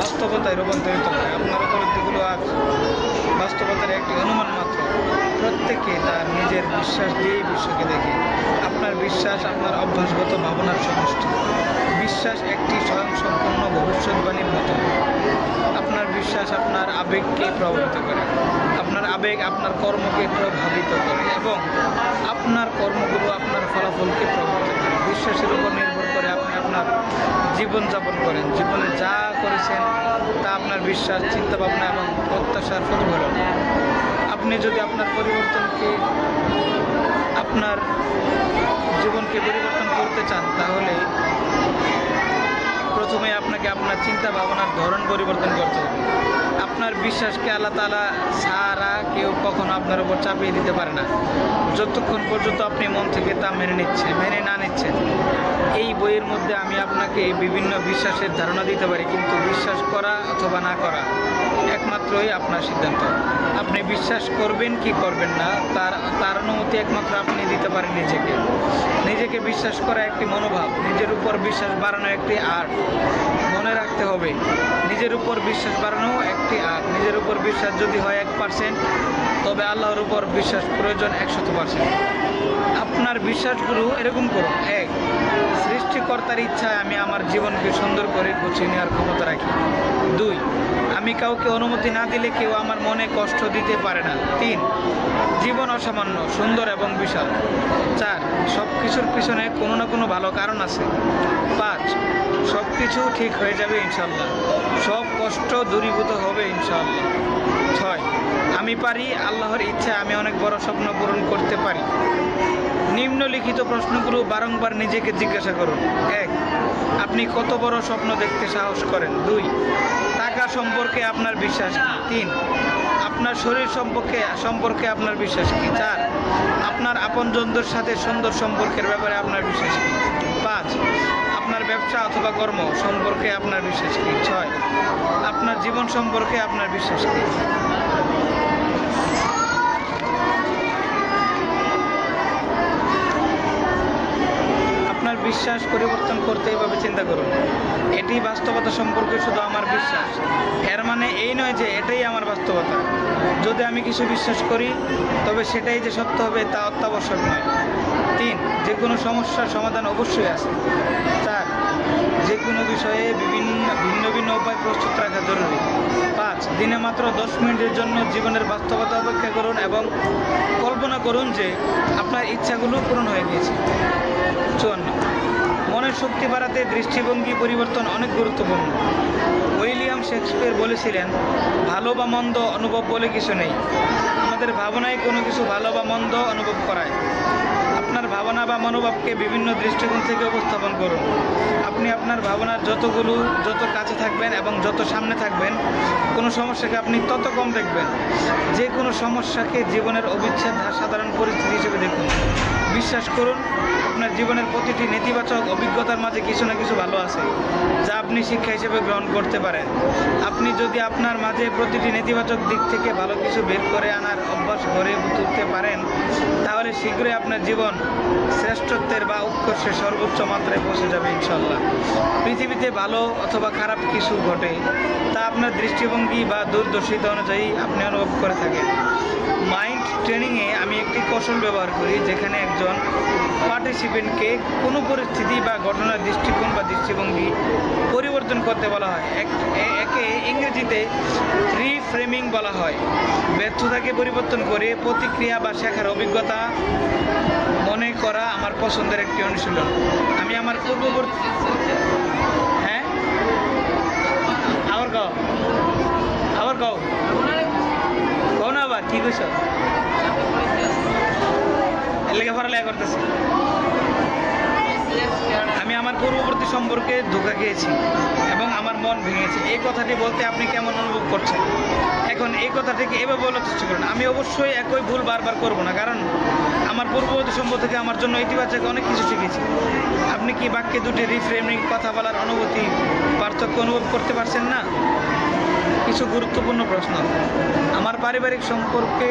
বাস্তবতায় রূপান্তরিত হয়। আপনার উপলব্ধিগুলো আজ বাস্তবতার একটি অনুমান মাত্র। প্রত্যেকে তার নিজের বিশ্বাস দিয়েই বিশ্বকে দেখে। আপনার বিশ্বাস আপনার অভ্যাসগত ভাবনার সমষ্টি। বিশ্বাস একটি স্বয়ংসম্পূর্ণ ভবিষ্যৎবাণীর মতো। আপনার বিশ্বাস আপনার আবেগকে প্রভাবিত করে, আপনার আবেগ আপনার কর্মকে প্রভাবিত করে এবং আপনার কর্মগুলো আপনার ফলাফলকে প্রভাবিত করে। বিশ্বাসের উপর নির্ভর করে আপনি আপনার জীবনযাপন করেন। জীবনে যা করেছেন তা আপনার বিশ্বাস, চিন্তাভাবনা এবং প্রত্যাশার প্রতিফলন। আপনি যদি আপনার জীবনকে পরিবর্তন করতে চান, তাহলে প্রথমে আপনাকে আপনার চিন্তা ভাবনার ধরন পরিবর্তন করতে হবে। আপনার বিশ্বাসকে আল্লাহ তাআলা ছাড়া কেউ কখনো আপনার উপর চাপিয়ে দিতে পারে না, যতক্ষণ পর্যন্ত আপনি মন থেকে তা মেনে না নিচ্ছেন। এই বইয়ের মধ্যে আমি আপনাকে বিভিন্ন বিশ্বাসের ধারণা দিতে পারি, কিন্তু বিশ্বাস করা অথবা না করা একমাত্রই আপনার সিদ্ধান্ত। আপনি বিশ্বাস করবেন কি করবেন না তার অনুমতি একমাত্র আপনি দিতে পারেন নিজেকে বিশ্বাস করা একটি মনোভাব, নিজের উপর বিশ্বাস বাড়ানো একটি আর্ট। মনে রাখতে হবে, নিজের উপর বিশ্বাস বাড়ানো একটি আর্ট। নিজের উপর বিশ্বাস যদি হয় 1%, তবে আল্লাহর উপর বিশ্বাস প্রয়োজন 100%। আপনার বিশ্বাসগুলো এরকম করুন: 1. সৃষ্টিকর্তার ইচ্ছায় আমি আমার জীবনকে সুন্দর করে গুছিয়ে নেওয়ার ক্ষমতা রাখি। 2. আমি কাউকে অনুমতি না দিলে কেউ আমার মনে কষ্ট দিতে পারে না। 3. জীবন অসামান্য, সুন্দর এবং বিশাল। 4. সব কিছুর পিছনে কোনো না কোনো ভালো কারণ আছে। 5. সব কিছু ঠিক হয়ে যাবে ইনশাল্লাহ। সব কষ্ট দূরীভূত হবে ইনশাল্লাহ। 6. আমি পারি, আল্লাহর ইচ্ছা আমি অনেক বড় স্বপ্ন পূরণ করতে পারি। নিম্নলিখিত প্রশ্নগুলো বারংবার নিজেকে জিজ্ঞাসা করুন। 1. আপনি কত বড় স্বপ্ন দেখতে সাহস করেন? 2. টাকা সম্পর্কে আপনার বিশ্বাস কি? 3. আপনার শরীর সম্পর্কে আপনার বিশ্বাস কি? 4. আপনার আপনজনদের সাথে সুন্দর সম্পর্কের ব্যাপারে আপনার বিশ্বাস কি? 5. আপনার ব্যবসা অথবা কর্ম সম্পর্কে আপনার বিশ্বাস কি? 6. আপনার জীবন সম্পর্কে আপনার বিশ্বাস কি? আপনার বিশ্বাস পরিবর্তন করতে এভাবে চিন্তা করুন: এটি বাস্তবতা সম্পর্কে শুধু আমার বিশ্বাস। এর মানে এই নয় যে এটাই আমার বাস্তবতা। যদি আমি কিছু বিশ্বাস করি তবে সেটাই যে সত্য হবে তা অত্যাবশ্যক নয়। 3. যে কোনো সমস্যার সমাধান অবশ্যই আছে। 4. যে কোনো বিষয়ে ভিন্ন ভিন্ন উপায় প্রস্তুত রাখা জরুরি। 5. দিনে মাত্র 10 মিনিটের জন্য জীবনের বাস্তবতা অপেক্ষা করুন এবং কল্পনা করুন যে আপনার ইচ্ছাগুলো পূরণ হয়ে গিয়েছে। 54. মনের শক্তি বাড়াতে দৃষ্টিভঙ্গি পরিবর্তন অনেক গুরুত্বপূর্ণ। উইলিয়াম শেক্সপিয়ার বলেছিলেন, ভালো বা মন্দ অনুভব বলে কিছু নেই, আমাদের ভাবনায় কোনো কিছু ভালো বা মন্দ অনুভব করায়। আপনার ভাবনা বা মনোভাবকে বিভিন্ন দৃষ্টিকোণ থেকে উপস্থাপন করুন। আপনি আপনার ভাবনার যত কাছে থাকবেন এবং যত সামনে থাকবেন, কোনো সমস্যাকে আপনি তত কম দেখবেন। যে কোনো সমস্যাকে জীবনের অবিচ্ছেদ্য সাধারণ পরিস্থিতি হিসেবে দেখুন। বিশ্বাস করুন, আপনার জীবনের প্রতিটি নেতিবাচক অভিজ্ঞতার মাঝে কিছু না কিছু ভালো আছে, যা আপনি শিক্ষা হিসেবে গ্রহণ করতে পারেন। আপনি আপনি যদি আপনার মাঝে প্রতিটি নেতিবাচক দিক থেকে ভালো কিছু বের করে আনার অভ্যাস গড়ে তুলতে পারেন, তাহলে শীঘ্রই আপনার জীবন শ্রেষ্ঠত্বের বা উৎকর্ষের সর্বোচ্চ মাত্রায় পৌঁছে যাবে ইনশাল্লাহ। পৃথিবীতে ভালো অথবা খারাপ কিছু ঘটে, তা আপনার দৃষ্টিভঙ্গি বা দূরদর্শিতা অনুযায়ী আপনি অনুভব করে থাকেন। মাইন্ড ট্রেনিংয়ে আমি একটি কৌশল ব্যবহার করি, যেখানে একজন পার্টিসিপেন্টকে কোনো পরিস্থিতি বা ঘটনার দৃষ্টিকোণ বা দৃষ্টিভঙ্গি পরিবর্তন করতে বলা হয়। একে ইংরেজিতে রিফ্রেমিং বলা হয়। ব্যর্থতাকে পরিবর্তন করে প্রতিক্রিয়া বা শেখার অভিজ্ঞতা মনে করা আমার পছন্দের একটি অনুশীলন। আমি আমার পূর্ববর্তী হ্যাঁ আবার গাও কও না আবার কি কইছ? লেখাপড়া করতেছি। আমি আমার পূর্ববর্তী সম্পর্কে ধোঁকা খেয়েছি এবং আমার মন ভেঙেছে। এই কথাটি বলতে আপনি কেমন অনুভব করছেন? এখন এই কথাটিকে এভাবে বলার চেষ্টা করুন, আমি অবশ্যই একই ভুল বারবার করব না, কারণ আমার পূর্ববর্তী সম্পর্ক থেকে আমার জন্য ইতিবাচক অনেক কিছু শিখেছি। আপনি কি বাক্যে দুটি রিফ্রেমিং কথা বলার অনুভূতি পার্থক্য অনুভব করতে পারছেন না? কিছু গুরুত্বপূর্ণ প্রশ্ন। আমার পারিবারিক সম্পর্কে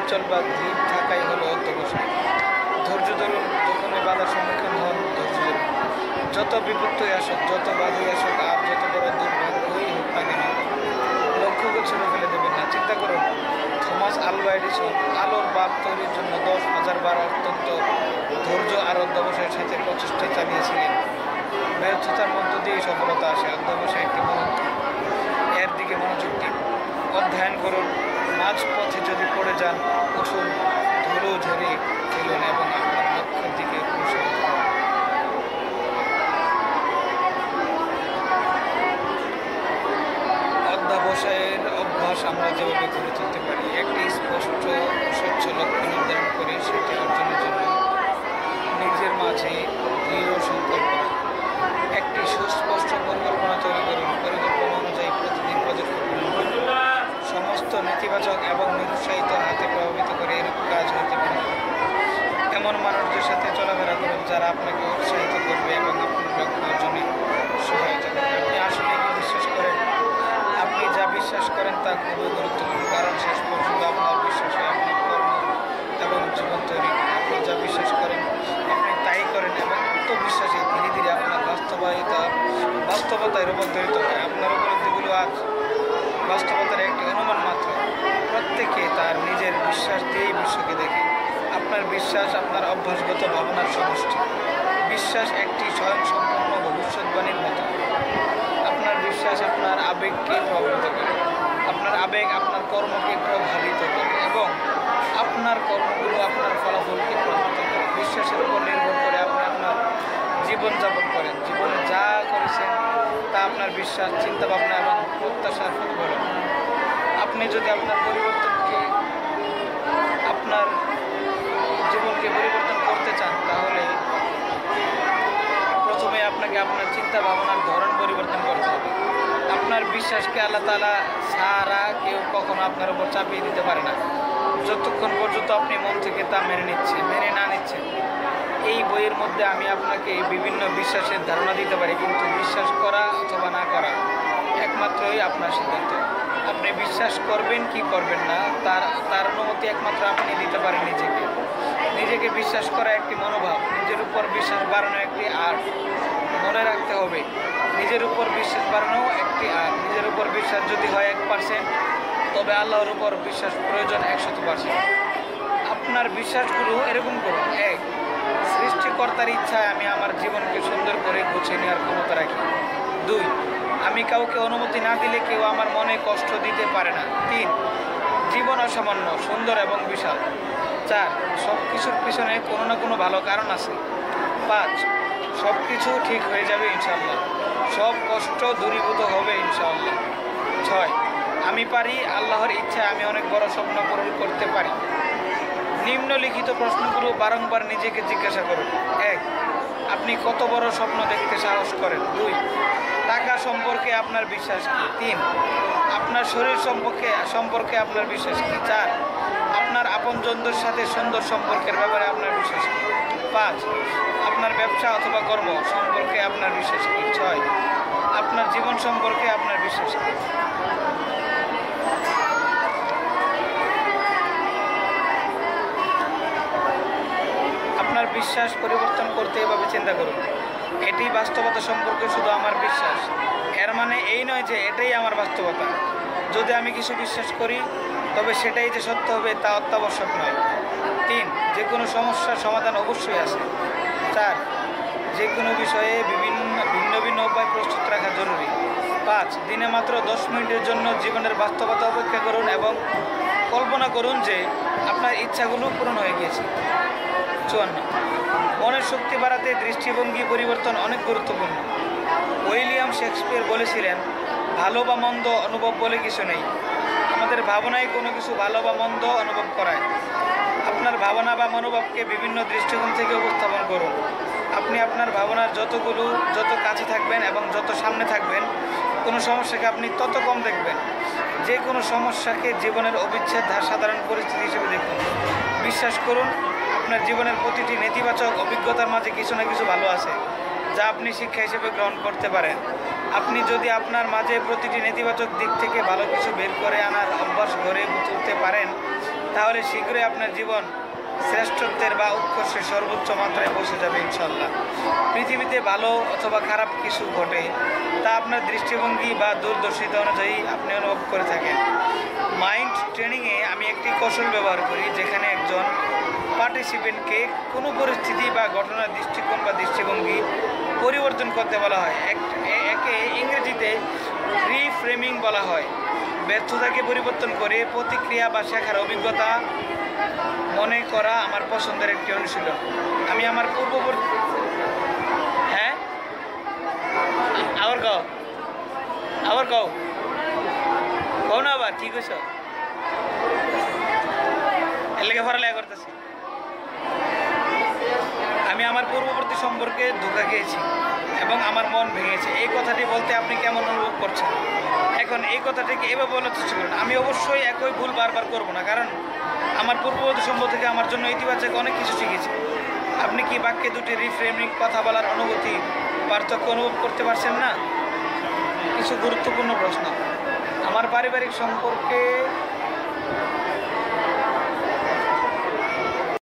অচল বা দৃঢ় থাকাই হলো অধ্যবসায়। ধৈর্য ধরুন, যখন এই বাধার সম্মুখীন হন ধৈর্য ধরুন। যত বিপত্তি আসুক, যত বাধাই আসুক, আর যত বড় দুর্ভাগ্যই হোক না কেন, লক্ষ্যকে ছুড়ে ফেলে দেবেন না। চিন্তা করুন, থমাস আলভা এডিসন আলোর বাল্ব তৈরির জন্য 10,000 বার অত্যন্ত ধৈর্য আর অধ্যবসায়ের সাথে প্রচেষ্টা চালিয়েছিলেন। ব্যর্থতার মধ্য দিয়ে সফলতা আসে। অধ্যবসায় একটি মহত্ব, এর দিকে মনোযোগ দিন, অধ্যয়ন করুন। মাঝ পথে যদি পড়ে যান, উঠুন, ধুলো ঝেড়ে ফেলুন এবং আপনার লক্ষ্যের দিকে অগ্রসর হন। অধ্যবসায়ের অভ্যাস আমরা যেভাবে গড়ে তুলতে পারি, একটি স্পষ্ট স্বচ্ছ লক্ষ্য নির্ধারণ করে সেটি অর্জনের জন্য নিজের মাঝে দৃঢ় সংকল্প রাখুন। একটি সুস্পষ্ট পরিকল্পনা তৈরি করুন। পরিকল্পনা অনুযায়ী প্রতিদিন পদক্ষেপ গ্রহণ করুন। সমস্ত নেতিবাচক এবং নিরুৎসাহিত হাতে প্রভাবিত করে এরূপ কাজ হতে পারে। এমন মানুষদের সাথে চলাফেরা করুন যারা আপনাকে উৎসাহিত করবে এবং আপনার লক্ষ্য অর্জনে সহায়তা করবে। আপনি আসলে কি বিশ্বাস করেন? আপনি যা বিশ্বাস করেন তা খুবই গুরুত্বপূর্ণ, কারণ শেষ পর্যন্ত আপনার বিশ্বাসে আপনার কর্ম এবং জীবন তৈরি। আপনি যা বিশ্বাস করেন আপনি তাই করেন এবং আত্মবিশ্বাসে ধীরে ধীরে আপনার বাস্তবতায় রূপান্তরিত হয়। আপনার উপলব্ধিগুলো আজ বাস্তবতার একটি অনুমান মাত্র। প্রত্যেকে তার নিজের বিশ্বাস দিয়েই বিশ্বকে দেখে। আপনার বিশ্বাস আপনার অভ্যাসগত ভাবনার সমষ্টি। বিশ্বাস একটি স্বয়ংসম্পূর্ণ ভবিষ্যৎবাণীর মতো। আপনার বিশ্বাস আপনার আবেগকে প্রভাবিত করে, আপনার আবেগ আপনার কর্মকে প্রভাবিত করে এবং আপনার কর্মগুলো আপনার ফলাফলকে প্রভাবিত করে। বিশ্বাসের উপর নির্ভর করে আপনি আপনার জীবনযাপন করেন। জীবনে যা করেছেন তা আপনার বিশ্বাস, চিন্তাভাবনা এবং প্রত্যাশার প্রতিফলন। আপনি যদি আপনার জীবনকে পরিবর্তন করতে চান, তাহলে প্রথমে আপনাকে আপনার চিন্তা ভাবনার ধরন পরিবর্তন করতে হবে। আপনার বিশ্বাসকে আল্লাহ তাআলা ছাড়া কেউ কখনো আপনার উপর চাপিয়ে দিতে পারে না, যতক্ষণ পর্যন্ত আপনি মন থেকে তা মেনে না নিচ্ছেন। এই বইয়ের মধ্যে আমি আপনাকে বিভিন্ন বিশ্বাসের ধারণা দিতে পারি, কিন্তু বিশ্বাস করা অথবা না করা একমাত্রই আপনার সিদ্ধান্ত। আপনি বিশ্বাস করবেন কি করবেন না তার অনুমতি একমাত্র আপনি দিতে পারেন নিজেকে বিশ্বাস করা একটি মনোভাব, নিজের উপর বিশ্বাস বাড়ানো একটি আর্ট। মনে রাখতে হবে, নিজের উপর বিশ্বাস বাড়ানো একটি আর্ট। নিজের উপর বিশ্বাস যদি হয় 1%, তবে আল্লাহর উপর বিশ্বাস প্রয়োজন 100%। আপনার বিশ্বাসগুলো এরকম করুন: 1. সৃষ্টিকর্তার ইচ্ছায় আমি আমার জীবনকে সুন্দর করে গুছিয়ে নেওয়ার ক্ষমতা রাখি। 2. আমি কাউকে অনুমতি না দিলে কেউ আমার মনে কষ্ট দিতে পারে না। 3. জীবন অসামান্য, সুন্দর এবং বিশাল। 4. সব কিছুর পিছনে কোনো না কোনো ভালো কারণ আছে। 5. সব কিছু ঠিক হয়ে যাবে ইনশাআল্লাহ। সব কষ্ট দূরীভূত হবে ইনশাআল্লাহ। 6. আমি পারি, আল্লাহর ইচ্ছায় আমি অনেক বড় স্বপ্ন পূরণ করতে পারি। নিম্নলিখিত প্রশ্নগুলো বারংবার নিজেকে জিজ্ঞাসা করুন। 1. আপনি কত বড় স্বপ্ন দেখতে সাহস করেন? 2. টাকা সম্পর্কে আপনার বিশ্বাস কি? 3. আপনার শরীর সম্পর্কে আপনার বিশ্বাস কি? 4. আপনার আপনজনদের সাথে সুন্দর সম্পর্কের ব্যাপারে আপনার বিশ্বাস কি? 5. আপনার ব্যবসা অথবা কর্ম সম্পর্কে আপনার বিশ্বাস কি? 6. আপনার জীবন সম্পর্কে আপনার বিশ্বাস কি? আপনার বিশ্বাস পরিবর্তন করতে এভাবে চিন্তা করুন: এটি বাস্তবতা সম্পর্কে শুধু আমার বিশ্বাস। এর মানে এই নয় যে এটাই আমার বাস্তবতা। যদি আমি কিছু বিশ্বাস করি, তবে সেটাই যে সত্য হবে তা অত্যাবশ্যক নয়। 3. যে কোনো সমস্যার সমাধান অবশ্যই আছে। 4. যে কোনো বিষয়ে ভিন্ন ভিন্ন উপায় প্রস্তুত রাখা জরুরি। 5. দিনে মাত্র 10 মিনিটের জন্য জীবনের বাস্তবতা অপেক্ষা করুন এবং কল্পনা করুন যে আপনার ইচ্ছাগুলো পূরণ হয়ে গিয়েছে। 54. মনের শক্তি বাড়াতে দৃষ্টিভঙ্গি পরিবর্তন অনেক গুরুত্বপূর্ণ। উইলিয়াম শেক্সপিয়ার বলেছিলেন, ভালো বা মন্দ অনুভব বলে কিছু নেই, আমাদের ভাবনায় কোনো কিছু ভালো বা মন্দ অনুভব করায়। আপনার ভাবনা বা মনোভাবকে বিভিন্ন দৃষ্টিকোণ থেকে উপস্থাপন করুন। আপনি আপনার ভাবনার যত কাছে থাকবেন এবং যত সামনে থাকবেন, কোনো সমস্যাকে আপনি তত কম দেখবেন। যে কোনো সমস্যাকে জীবনের অবিচ্ছেদ্য সাধারণ পরিস্থিতি হিসেবে দেখুন। বিশ্বাস করুন, আপনার জীবনের প্রতিটি নেতিবাচক অভিজ্ঞতার মাঝে কিছু না কিছু ভালো আছে, যা আপনি শিক্ষা হিসেবে গ্রহণ করতে পারেন। আপনি যদি আপনার মাঝে প্রতিটি নেতিবাচক দিক থেকে ভালো কিছু বের করে আনার অভ্যাস গড়ে তুলতে পারেন, তাহলে শীঘ্রই আপনার জীবন শ্রেষ্ঠত্বের বা উৎকর্ষের সর্বোচ্চ মাত্রায় পৌঁছে যাবে ইনশাল্লাহ। পৃথিবীতে ভালো অথবা খারাপ কিছু ঘটে তা আপনার দৃষ্টিভঙ্গি বা দূরদর্শিতা অনুযায়ী আপনি অনুভব করে থাকেন। মাইন্ড ট্রেনিংয়ে আমি একটি কৌশল ব্যবহার করি যেখানে একজন পার্টিসিপেন্টকে কোনো পরিস্থিতি বা ঘটনার দৃষ্টিকোণ বা দৃষ্টিভঙ্গি পরিবর্তন করতে বলা হয়। একে ইংরেজিতে রিফ্রেমিং বলা হয়। ব্যর্থতাকে পরিবর্তন করে প্রতিক্রিয়া বা শেখার অভিজ্ঞতা মনে করা আমার পছন্দের একটি অনুশীলন। আমি আমার পূর্ববর্তী হ্যাঁ আবার কও না আবার কি কইছ এর লেগে পড়ালেখা করতেছি। আমি আমার পূর্ববর্তী সম্পর্কে ধোঁকা খেয়েছি এবং আমার মন ভেঙেছে। এই কথাটি বলতে আপনি কেমন অনুভব করছেন? এখন এই কথাটিকে এভাবে বলার চেষ্টা করুন, আমি অবশ্যই একই ভুল বারবার করব না, কারণ আমার পূর্ববর্তী সম্পর্ক থেকে আমার জন্য ইতিবাচক অনেক কিছু শিখেছি। আপনি কি বাক্যে দুটি রিফ্রেমিং কথা বলার অনুভূতি পার্থক্য অনুভব করতে পারছেন না? কিছু গুরুত্বপূর্ণ প্রশ্ন। আমার পারিবারিক সম্পর্কে